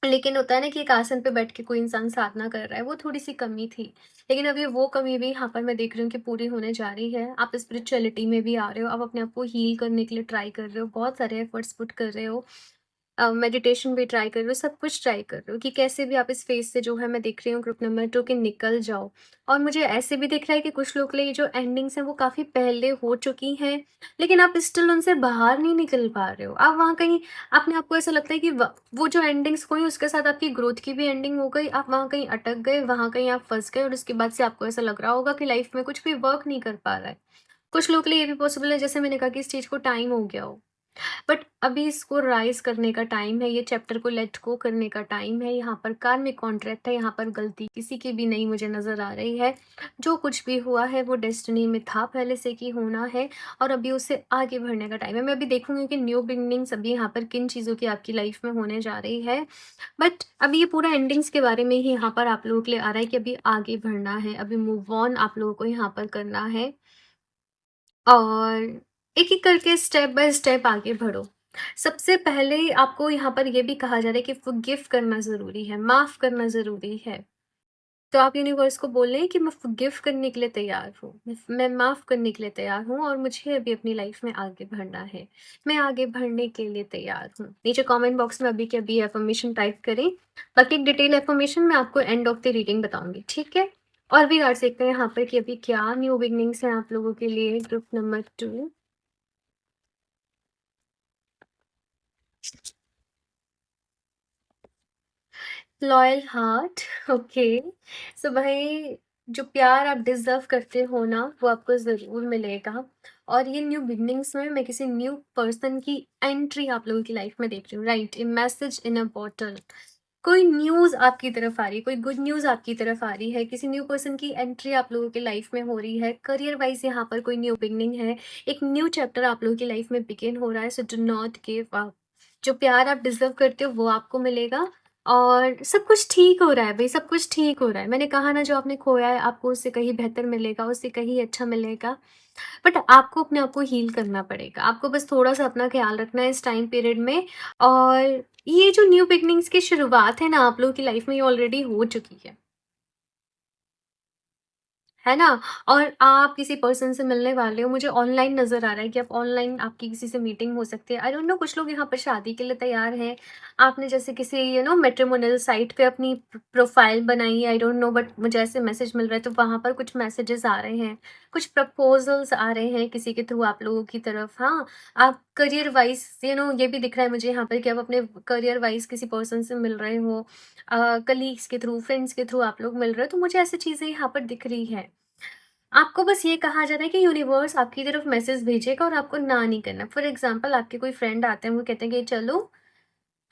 लेकिन होता है ना कि एक आसन पे बैठ के कोई इंसान साधना कर रहा है, वो थोड़ी-सी कमी थी। लेकिन अब ये वो कमी भी यहाँ पर मैं देख रही हूँ कि पूरी होने जा रही है। आप स्पिरिचुअलिटी में भी आ रहे हो, आप अपने आप को हील करने के लिए ट्राई कर रहे हो, बहुत सारे एफर्ट्स पुट कर रहे हो। मेडिटेशन भी ट्राई कर रहे हो, सब कुछ ट्राई कर रहे हो कि कैसे भी आप इस फ़ेज़ से जो है मैं देख रही हूँ ग्रुप नंबर 2 के निकल जाओ। और मुझे ऐसे भी दिख रहा है कि कुछ लोग के लिए ये जो एंडिंग्स हैं वो काफ़ी पहले हो चुकी हैं, लेकिन आप स्टिल उनसे बाहर नहीं निकल पा रहे हो। आप वहाँ कहीं अपने आप को ऐसा लगता है कि व वो जो एंडिंग्स हुई उसके साथ आपकी ग्रोथ की भी एंडिंग हो गई, आप वहाँ कहीं अटक गए, वहाँ कहीं आप फँस गए और उसके बाद से आपको ऐसा लग रहा होगा कि लाइफ़ में कुछ भी वर्क नहीं कर पा रहा है। कुछ लोग के लिए ये भी पॉसिबल है, जैसे मैंने कहा, कि इस चीज़ को टाइम हो गया हो। बट अभी इसको राइज़ करने का टाइम है, ये चैप्टर को लेट गो करने का टाइम है, यहाँ पर कार्मिक कॉन्ट्रैक्ट है, यहाँ पर गलती किसी की भी नहीं मुझे नज़र आ रही है। जो कुछ भी हुआ है वो डेस्टिनी में था पहले से कि होना है और अभी उससे आगे बढ़ने का टाइम है। मैं अभी देखूँगी कि न्यू बिगिनिंग्स अभी यहाँ पर किन चीज़ों की आपकी लाइफ़ में होने जा रही है। बट अभी ये पूरा एंडिंग्स के बारे में ही यहाँ पर आप लोगों के लिए आ रहा है कि अभी आगे बढ़ना है, अभी मूव ऑन आप लोगों को यहाँ पर करना है। और एक-एक करके स्टेप बाय स्टेप आगे बढ़ो। सबसे पहले आपको यहाँ पर ये भी कहा जा रहा है कि फ़ॉरगिव करना ज़रूरी है, माफ़ करना ज़रूरी है। तो आप यूनिवर्स को बोल रहे हैं कि मैं फ़ॉरगिव करने के लिए तैयार हूँ, मैं माफ़ करने के लिए तैयार हूँ और मुझे अभी अपनी लाइफ़ में आगे बढ़ना है। मैं आगे बढ़ने के लिए तैयार हूँ। नीचे कमेंट बॉक्स में अभी के अभी अफ़र्मेशन टाइप करें। बाकी एक डिटेल अफ़र्मेशन मैं आपको एंड ऑफ़ द रीडिंग बताऊँगी, ठीक है? और भी कर सकते हैं यहाँ पर कि अभी क्या न्यू बिगिनिंग्स हैं आप लोगों के लिए group number 2। Loyal heart. Okay. So भाई, जो प्यार आप डिज़र्व करते हो ना, वो आपको ज़रूर मिलेगा। और ये न्यू बिगिनिंग्स में मैं किसी न्यू पर्सन की एंट्री आप लोगों की लाइफ में देख रही हूँ, राइट? ए मैसेज इन अ बॉटल। कोई न्यूज़ आपकी तरफ आ रही है, कोई गुड न्यूज़ आपकी तरफ आ रही है, किसी न्यू पर्सन की एंट्री आप लोगों की लाइफ में हो रही है, करियर वाइज़ यहाँ पर कोई न्यू बिगिनिंग है, एक न्यू चैप्टर आप लोगों की लाइफ में बिगिन हो रहा है, so do not give up. जो प्यार आप डिज़र्व करते हो वो आपको मिलेगा, और सब कुछ ठीक हो रहा है भई, सब कुछ ठीक हो रहा है। मैंने कहा ना, जो आपने खोया है आपको उससे कहीं बेहतर मिलेगा, उससे कहीं अच्छा मिलेगा। बट आपको अपने आप को हील करना पड़ेगा। आपको बस थोड़ा-सा अपना ख़्याल रखना है इस टाइम पीरियड में। और ये जो न्यू बिगिनिंग्स की शुरुआत है ना आप लोगों की लाइफ़ में, ये ऑलरेडी हो चुकी है ना? और आप किसी पर्सन से मिलने वाले हो, मुझे ऑनलाइन नज़र आ रहा है कि आप ऑनलाइन, आपकी किसी से मीटिंग हो सकती है। आई डोंट नो, कुछ लोग यहाँ पर शादी के लिए तैयार हैं। आपने जैसे किसी मैट्रिमोनियल साइट पे अपनी प्रोफाइल बनाई है, आई डोंट नो, बट मुझे ऐसे मैसेज मिल रहा है, तो वहाँ पर कुछ मैसेजेस आ रहे हैं, कुछ प्रपोज़ल्स आ रहे हैं किसी के थ्रू आप लोगों की तरफ। हाँ, आप करियर वाइज़ ये भी दिख रहा है मुझे यहाँ पर कि आप अपने करियर वाइज़ किसी पर्सन से मिल रहे हो। कलीग्स के थ्रू, फ्रेंड्स के थ्रू आप लोग मिल रहे हो, तो मुझे ऐसी चीज़ें यहाँ पर दिख रही हैं। आपको बस ये कहा जा रहा है कि यूनिवर्स आपकी तरफ मैसेज भेजेगा और आपको ना नहीं करना। फॉर एग्जाम्पल, आपके कोई फ्रेंड आते हैं, वो कहते हैं कि चलो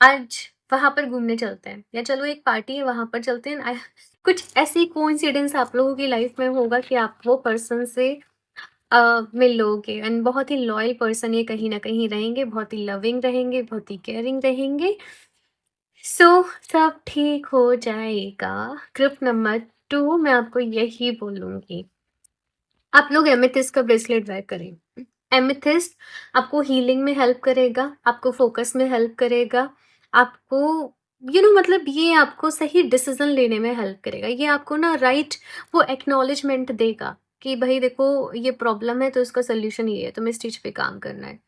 आज वहां पर घूमने चलते हैं, या चलो एक पार्टी है वहां पर चलते हैं। कुछ ऐसी कोइंसिडेंस आप लोगों की लाइफ में होगा कि आप वो पर्सन से मिल लोगे। एंड बहुत ही लॉयल पर्सन ये कहीं ना कहीं रहेंगे, बहुत ही लविंग रहेंगे, बहुत ही केयरिंग रहेंगे। सो सब ठीक हो जाएगा। ग्रुप नंबर 2 मैं आपको यही बोलूंगी, आप लोग एमेथिस्ट का ब्रेसलेट वेयर करें। एमेथिस्ट आपको हीलिंग में हेल्प करेगा, आपको फोकस में हेल्प करेगा, आपको मतलब ये आपको सही डिसीजन लेने में हेल्प करेगा। ये आपको ना राइट वो एक्नॉलेजमेंट देगा कि भाई देखो, ये प्रॉब्लम है तो इसका सोल्यूशन ये है, तुम्हें इस चीज पे काम करना है।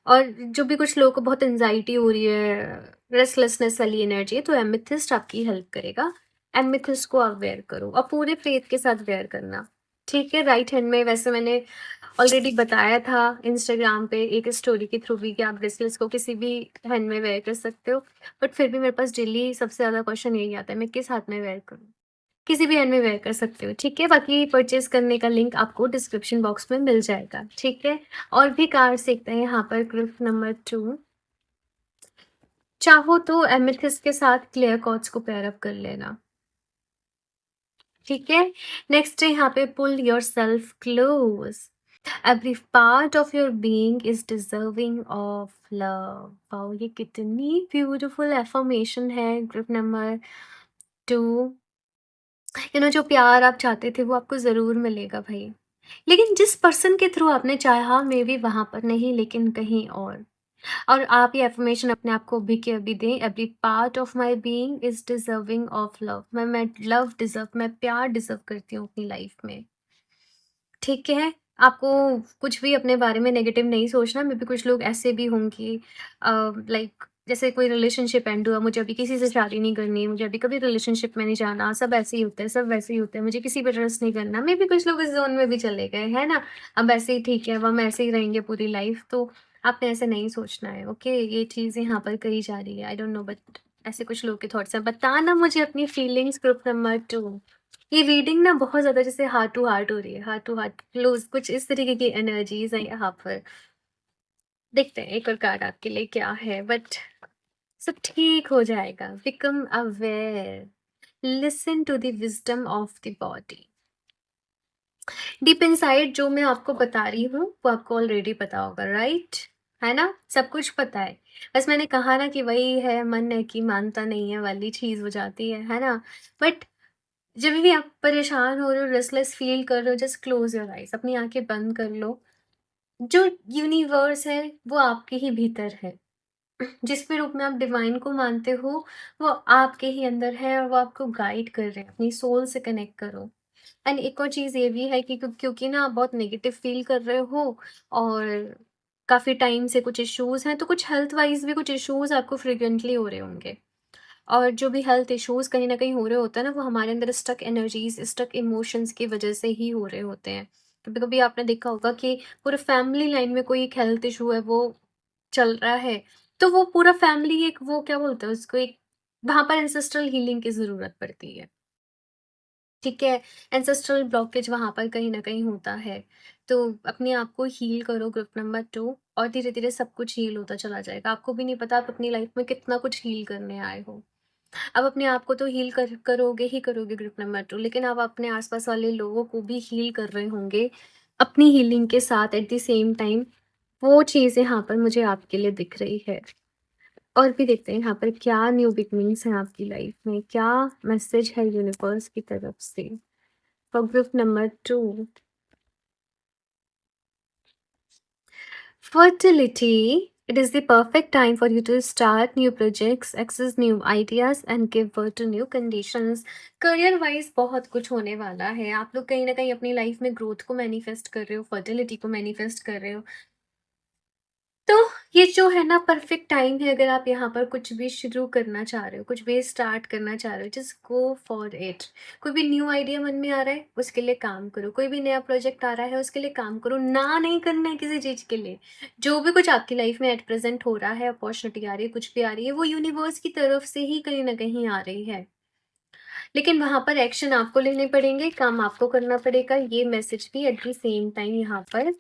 और जो भी कुछ लोगों को बहुत एंजाइटी हो रही है, रेस्टलेसनेस वाली एनर्जी है, तो एमेथिस्ट आपकी हेल्प करेगा। एमेथिस्ट को आप वेयर करो और पूरे फेथ के साथ वेयर करना। ठीक है, राइट हैंड में। वैसे मैंने ऑलरेडी बताया था इंस्टाग्राम पे एक स्टोरी के थ्रू भी कि आप ब्रेसलेट्स को किसी भी हैंड में वेयर कर सकते हो। बट फिर भी मेरे पास डेली सबसे ज़्यादा क्वेश्चन यही आता है, मैं किस हाथ में वेयर करूँ? किसी भी हैंड में वेयर कर सकते हो, ठीक है? बाकी परचेज़ करने का लिंक आपको डिस्क्रिप्शन बॉक्स में मिल जाएगा, ठीक है? और भी कार्ड्स देखते हैं यहाँ पर, ग्रुप नंबर 2। चाहो तो एमेथिस्ट के साथ क्लियर क्वार्ट्ज को पेयर अप कर लेना, ठीक है? नेक्स्ट है यहाँ पे pull yourself close. Every part of your being is deserving of love. Wow, ये कितनी ब्यूटीफुल एफर्मेशन है। ग्रुप नंबर 2, जो प्यार आप चाहते थे वो आपको ज़रूर मिलेगा भाई। लेकिन जिस पर्सन के थ्रू आपने चाहा, मे बी वहाँ पर नहीं, लेकिन कहीं और आप ये अफ़र्मेशन अपने आप को अभी के अभी दें। Every part of my being is deserving of love. मैं लव डिज़र्व, मैं प्यार डिज़र्व करती हूँ अपनी लाइफ़ में। ठीक है? आपको कुछ भी अपने बारे में नेगेटिव नहीं सोचना। मे बी कुछ लोग ऐसे भी होंगे, लाइक जैसे कोई रिलेशनशिप एंड हुआ, मुझे अभी किसी से शादी नहीं करनी, मुझे अभी कभी रिलेशनशिप में नहीं जाना, सब ऐसे ही होता है, सब वैसे ही होता है, मुझे किसी पे ट्रस्ट नहीं करना। मे बी कुछ लोग इस ज़ोन में भी चले गए, है ना? अब ऐसे ही ठीक है, अब हम ऐसे ही रहेंगे पूरी लाइफ़, तो आपने ऐसे नहीं सोचना है, ओके? ये चीज़ यहाँ पर कही जा रही है, आई डोंट नो, बट ऐसे कुछ लोग के थॉट्स हैं। बताना मुझे अपनी फीलिंग्स, ग्रुप नंबर 2। ये रीडिंग ना बहुत ज़्यादा जैसे हार्ट टू हार्ट हो रही है, हार्ट टू हार्ट क्लोज, कुछ इस तरीके की एनर्जीज हैं यहाँ पर। देखते हैं एक और कार्ड आपके लिए क्या है, बट सब ठीक हो जाएगा। Become aware, listen to the wisdom of the body. Deep inside जो मैं आपको बता रही हूँ वो आपको ऑलरेडी पता होगा, राइट? है ना? सब कुछ पता है। बस मैंने कहा ना कि वही है, मन है कि मानता नहीं है वाली चीज हो जाती है ना? बट जब भी आप परेशान हो रहे हो, रेस्टलेस फील कर रहे हो, जस्ट क्लोज योर आइज, अपनी आंखें बंद कर लो। जो यूनिवर्स है वो आपके ही भीतर है। जिस भी रूप में आप डिवाइन को मानते हो, वो आपके ही अंदर है और वो आपको गाइड कर रहे हैं। अपनी सोल से कनेक्ट करो। एंड एक और चीज़ ये भी है कि क्योंकि ना आप बहुत नेगेटिव फील कर रहे हो और काफ़ी टाइम से कुछ इश्यूज़ हैं, तो कुछ हेल्थ वाइज़ भी कुछ इश्यूज़ आपको फ्रीक्वेंटली हो रहे होंगे। और जो भी हेल्थ इश्यूज़ कहीं न कहीं हो रहे होते हैं ना, वो हमारे अंदर स्टक एनर्जीज़, स्टक इमोशंस की वजह से ही हो रहे होते हैं। कभी-कभी आपने देखा होगा कि पूरे फैमिली लाइन में कोई एक हेल्थ इश्यू है, वो चल रहा है, तो वो पूरा फैमिली एक, वो क्या बोलते हैं उसको, एक वहाँ पर एंसेस्ट्रल हीलिंग की ज़रूरत पड़ती है। ठीक है? एंसेस्ट्रल ब्लॉकेज वहाँ पर कहीं न कहीं होता है। तो अपने आप को हील करो, ग्रुप नंबर 2, और धीरे-धीरे सब कुछ हील होता चला जाएगा। आपको भी नहीं पता आप अपनी लाइफ़ में कितना कुछ हील करने आए हो। अब अपने आप को तो हील करोगे ही करोगे, ग्रुप नंबर 2, लेकिन आप अपने आस-पास वाले लोगों को भी हील कर रहे होंगे, अपनी हीलिंग के साथ एट द सेम टाइम। वो चीज़ यहाँ पर मुझे आपके लिए दिख रही है। और भी देखते हैं यहाँ पर क्या न्यू बिगनिंग्स हैं आपकी लाइफ में, क्या मैसेज है यूनिवर्स की तरफ से for group number 2। Fertility. It is the perfect time for you to start new projects, access new ideas and give birth to new conditions. Career wise बहुत कुछ होने वाला है। आप लोग कहीं ना कहीं अपनी लाइफ में ग्रोथ को मैनिफेस्ट कर रहे हो, फर्टिलिटी को मैनिफेस्ट कर रहे हो। तो ये जो है ना परफेक्ट टाइम है, अगर आप यहाँ पर कुछ भी शुरू करना चाह रहे हो, कुछ भी स्टार्ट करना चाह रहे हो, जस्ट गो फॉर इट। कोई भी न्यू आइडिया मन में आ रहा है उसके लिए काम करो, कोई भी नया प्रोजेक्ट आ रहा है उसके लिए काम करो, ना नहीं करना है किसी चीज़ के लिए। जो भी कुछ आपकी लाइफ में एट प्रेजेंट हो रहा है, अपॉर्चुनिटी आ रही है, कुछ भी आ रही है, वो यूनिवर्स की तरफ से ही कहीं ना कहीं आ रही है। लेकिन वहां पर एक्शन आपको लेने पड़ेंगे, काम आपको करना पड़ेगा। ये मैसेज भी एट द सेम टाइम यहाँ पर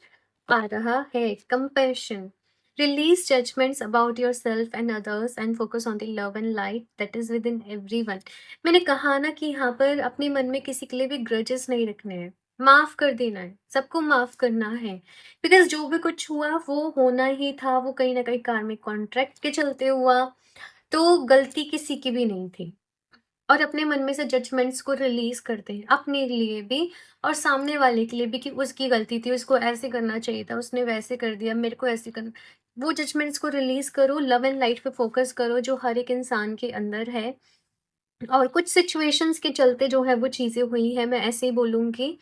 आ रहा है। Compassion, release judgments about yourself and others and focus on the love and light that is within everyone। मैंने कहा ना कि यहाँ पर अपने मन में किसी के लिए भी ग्रजेस नहीं रखने हैं, माफ कर देना है, सबको माफ करना है। बिकॉज जो भी कुछ हुआ वो होना ही था, वो कहीं ना कहीं कार्मिक कॉन्ट्रैक्ट के चलते हुआ, तो गलती किसी की भी नहीं थी। और अपने मन में से जजमेंट्स को रिलीज करते हैं, अपने लिए भी और सामने वाले के लिए भी, कि उसकी गलती थी, उसको ऐसे करना चाहिए था, उसने वैसे कर दिया, मेरे को ऐसे करना। वो जजमेंट्स को रिलीज करो, लव एंड लाइट पे फोकस करो जो हर एक इंसान के अंदर है। और कुछ सिचुएशंस के चलते जो है वो चीजें हुई है, मैं ऐसे ही बोलूंगी।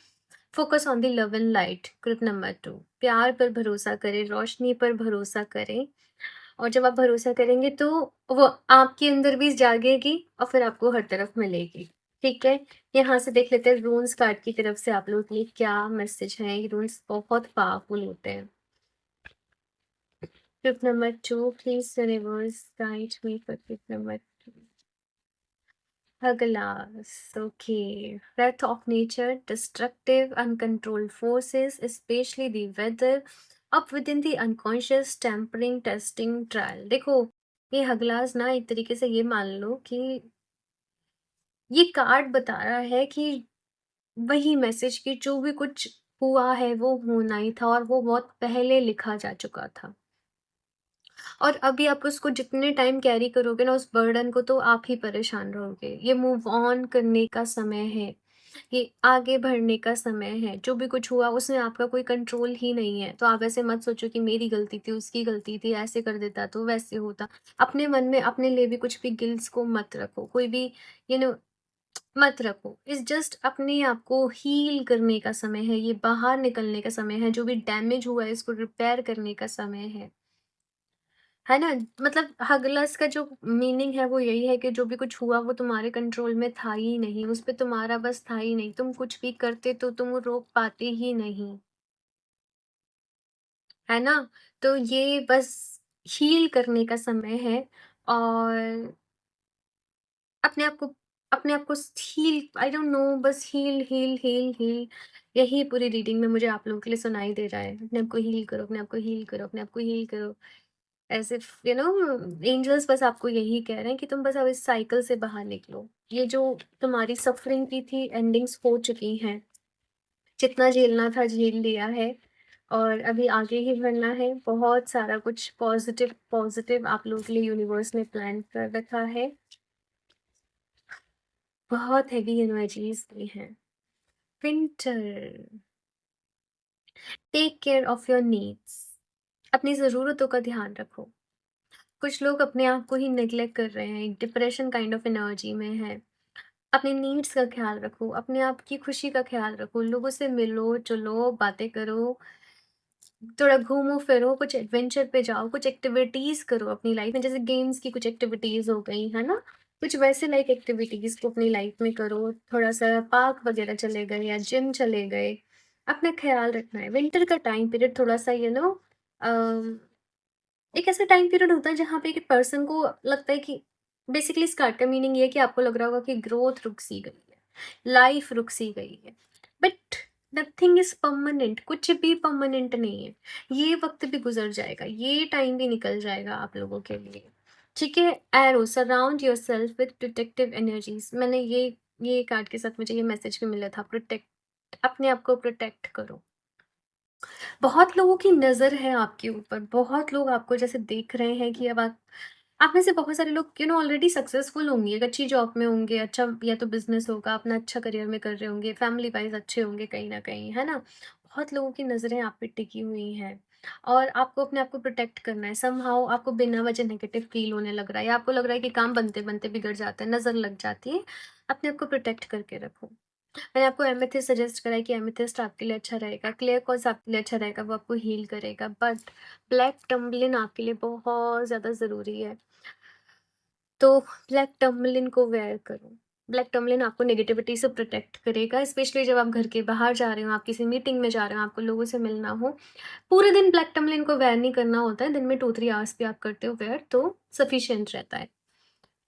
Focus on the love and light. Group number 2, प्यार पर भरोसा करें, रोशनी पर भरोसा करें। और जब आप भरोसा करेंगे तो वो आपके अंदर भी जागेगी और फिर आपको हर तरफ मिलेगी। ठीक है, यहाँ से देख लेते हैं रून्स कार्ड की तरफ से आप लोगों के लिए क्या मैसेज है। ये रून्स बहुत पावरफुल होते हैं। Trip number 2, please universe guide me for trip number 2। Glass, okay. Wrath of nature, destructive, uncontrolled forces, especially the weather, up within the unconscious, tempering, testing, trial। देखो, ये हगलास ना एक तरीके से ये मान लो कि ये कार्ड बता रहा है कि वही मैसेज कि जो भी कुछ हुआ है वो होना ही था, और वो बहुत पहले लिखा जा चुका था। और अभी आप उसको जितने टाइम कैरी करोगे ना उस बर्डन को, तो आप ही परेशान रहोगे। ये मूव ऑन करने का समय है, ये आगे बढ़ने का समय है। जो भी कुछ हुआ उसमें आपका कोई कंट्रोल ही नहीं है, तो आप ऐसे मत सोचो कि मेरी गलती थी, उसकी गलती थी, ऐसे कर देता तो वैसे होता। अपने मन में अपने लिए भी कुछ भी गिल्स को मत रखो, कोई भी यू नो मत रखो। इस जस्ट अपने आप को हील करने का समय है, ये बाहर निकलने का समय है, जो भी डैमेज हुआ है इसको रिपेयर करने का समय है ना? मतलब हगलस का जो मीनिंग है वो यही है कि जो भी कुछ हुआ वो तुम्हारे कंट्रोल में था ही नहीं, उस पे तुम्हारा बस था ही नहीं। तुम कुछ भी करते तो तुम रोक पाते ही नहीं, है ना? तो ये बस हील करने का समय है। और अपने आप को अपने आप को हील, आई डोंट नो, बस हील हील हील हील। यही पूरी रीडिंग में मुझे आप लोगों के लिए सुनाई दे रहा है। अपने आप को हील करो, अपने आप को हील करो, अपने आप को हील करो। एज़ इफ एंजल्स बस आपको यही कह रहे हैं कि तुम बस अब इस साइकिल से बाहर निकलो। ये जो तुम्हारी सफरिंग की थी एंडिंग्स हो चुकी हैं। जितना झेलना था झेल लिया है, और अभी आगे ही बढ़ना है। बहुत सारा कुछ पॉजिटिव पॉजिटिव आप लोगों के लिए यूनिवर्स ने प्लान कर रखा है। बहुत हेवी एनर्जीज भी हैं। Winter, take care of your needs. अपनी ज़रूरतों का ध्यान रखो। कुछ लोग अपने आप को ही नेग्लेक्ट कर रहे हैं, एक डिप्रेशन काइंड ऑफ एनर्जी में है। अपने नीड्स का ख्याल रखो, अपने आप की खुशी का ख्याल रखो, लोगों से मिलो जुलो, बातें करो, थोड़ा घूमो फिरो, कुछ एडवेंचर पे जाओ, कुछ एक्टिविटीज करो अपनी लाइफ में। जैसे गेम्स की कुछ एक्टिविटीज हो गई है ना, कुछ वैसे लाइक एक्टिविटीज को अपनी लाइफ में करो। थोड़ा सा पार्क वगैरह चले गए या जिम चले गए। अपना ख्याल रखना है। विंटर का टाइम पीरियड थोड़ा सा एक ऐसा टाइम पीरियड होता है जहाँ पे एक पर्सन को लगता है कि बेसिकली इस कार्ड का मीनिंग ये है कि आपको लग रहा होगा कि ग्रोथ रुक सी गई है, लाइफ रुक सी गई है। बट नथिंग इज परमानेंट, कुछ भी परमानेंट नहीं है। ये वक्त भी गुजर जाएगा, ये टाइम भी निकल जाएगा आप लोगों के लिए। ठीक है। Arrow, surround your self with protective energies. मैंने ये कार्ड के साथ मुझे ये मैसेज भी मिला था, प्रोटेक्ट, अपने आप को प्रोटेक्ट करो। बहुत लोगों की नज़र है आपके ऊपर, बहुत लोग आपको जैसे देख रहे हैं कि अब आप में से बहुत सारे लोग ऑलरेडी सक्सेसफुल होंगे, एक अच्छी जॉब में होंगे, अच्छा या तो बिज़नेस होगा, अपना अच्छा करियर में कर रहे होंगे, फैमिली वाइज़ अच्छे होंगे कहीं न कहीं, है ना? बहुत लोगों की नज़रें आप पे टिकी हुई हैं और आपको अपने आप को प्रोटेक्ट करना है। समहाउ आपको बिना वजह नेगेटिव फ़ील होने लग रहा है या आपको लग रहा है कि काम बनते-बनते बिगड़ जाता है, नज़र लग जाती है, अपने आप को प्रोटेक्ट करके रखो। मैंने आपको एमेथिस्ट सजेस्ट करा है कि एमेथिस्ट आपके लिए अच्छा रहेगा, क्लियर क्वार्ट्ज़ आपके लिए अच्छा रहेगा, वो आपको हील करेगा, बट ब्लैक टर्मलिन आपके लिए बहुत ज़्यादा ज़रूरी है। तो ब्लैक टर्मलिन को वेयर करो। ब्लैक टर्मलिन आपको नेगेटिविटी से प्रोटेक्ट करेगा, स्पेशली जब आप घर के बाहर जा रहे हो, आप किसी मीटिंग में जा रहे हो, आपको लोगों से मिलना हो। पूरे दिन ब्लैक टर्मलिन को वेयर नहीं करना होता है, दिन में 2-3 आवर्स भी आप करते हो वेयर तो सफिशिएंट रहता है।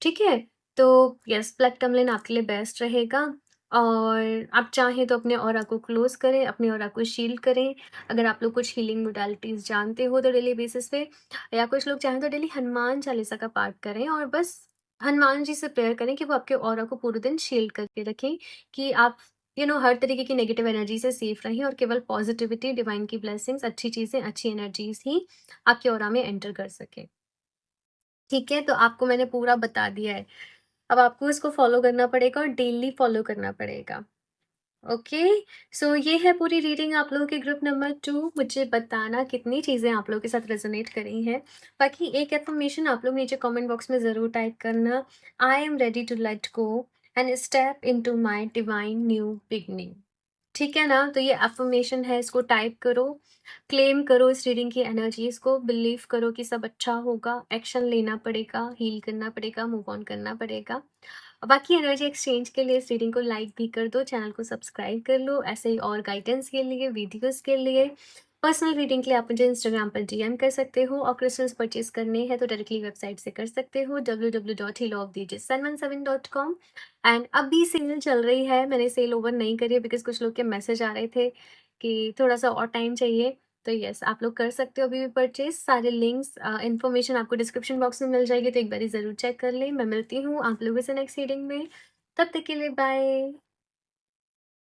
ठीक है? तो यस, ब्लैक टर्मलिन आपके लिए बेस्ट रहेगा और आप चाहें तो अपने ऑरा को क्लोज़ करें, अपने ऑरा को शील्ड करें। अगर आप लोग कुछ हीलिंग मोडालिटीज़ जानते हो तो डेली बेसिस पे या कुछ लोग चाहें तो डेली हनुमान चालीसा का पाठ करें और बस हनुमान जी से प्रेयर करें कि वो आपके ऑरा को पूरे दिन शील्ड करके रखें कि आप हर तरीके की नेगेटिव एनर्जी से सेफ रहें और केवल पॉजिटिविटी, डिवाइन की ब्लेसिंग्स, अच्छी चीज़ें, अच्छी एनर्जीज़ ही आपके ऑरा में एंटर कर सकें। ठीक है? तो आपको मैंने पूरा बता दिया है। अब आपको इसको फ़ॉलो करना पड़ेगा और डेली फ़ॉलो करना पड़ेगा। ओके? सो ये है पूरी रीडिंग आप लोगों के ग्रुप नंबर 2। मुझे बताना कितनी चीज़ें आप लोगों के साथ रेज़ोनेट करी हैं। बाकी एक अफ़र्मेशन आप लोग नीचे कमेंट बॉक्स में ज़रूर टाइप करना, I am ready to let go and step into my divine new beginning. ठीक है ना? तो ये अफ़र्मेशन है, इसको टाइप करो, क्लेम करो इस रीडिंग की एनर्जीज़ को, बिलीव करो कि सब अच्छा होगा, एक्शन लेना पड़ेगा, हील करना पड़ेगा, मूव ऑन करना पड़ेगा। बाकी एनर्जी एक्सचेंज के लिए इस रीडिंग को लाइक भी कर दो, चैनल को सब्सक्राइब कर लो, ऐसे ही और गाइडेंस के लिए, वीडियोज़ के लिए, पर्सनल रीडिंग के लिए आप मुझे इंस्टाग्राम पर डीएम कर सकते हो और क्रिस्टल्स परचेज़ करने हैं तो डायरेक्टली वेबसाइट से कर सकते हो www.healoftheages717.com। एंड अभी सेल चल रही है, मैंने सेल ओवर नहीं करी है बिकॉज़ कुछ लोग के मैसेज आ रहे थे कि थोड़ा-सा और टाइम चाहिए। तो येस, आप लोग कर सकते हो अभी भी परचेज़। सारे लिंक्स इन्फॉर्मेशन आपको डिस्क्रिप्शन बॉक्स में मिल जाएगी, तो एक बारी ज़रूर चेक कर लें। मैं मिलती हूँ आप लोगों से नेक्स्ट रीडिंग में। तब तक के लिए बाय।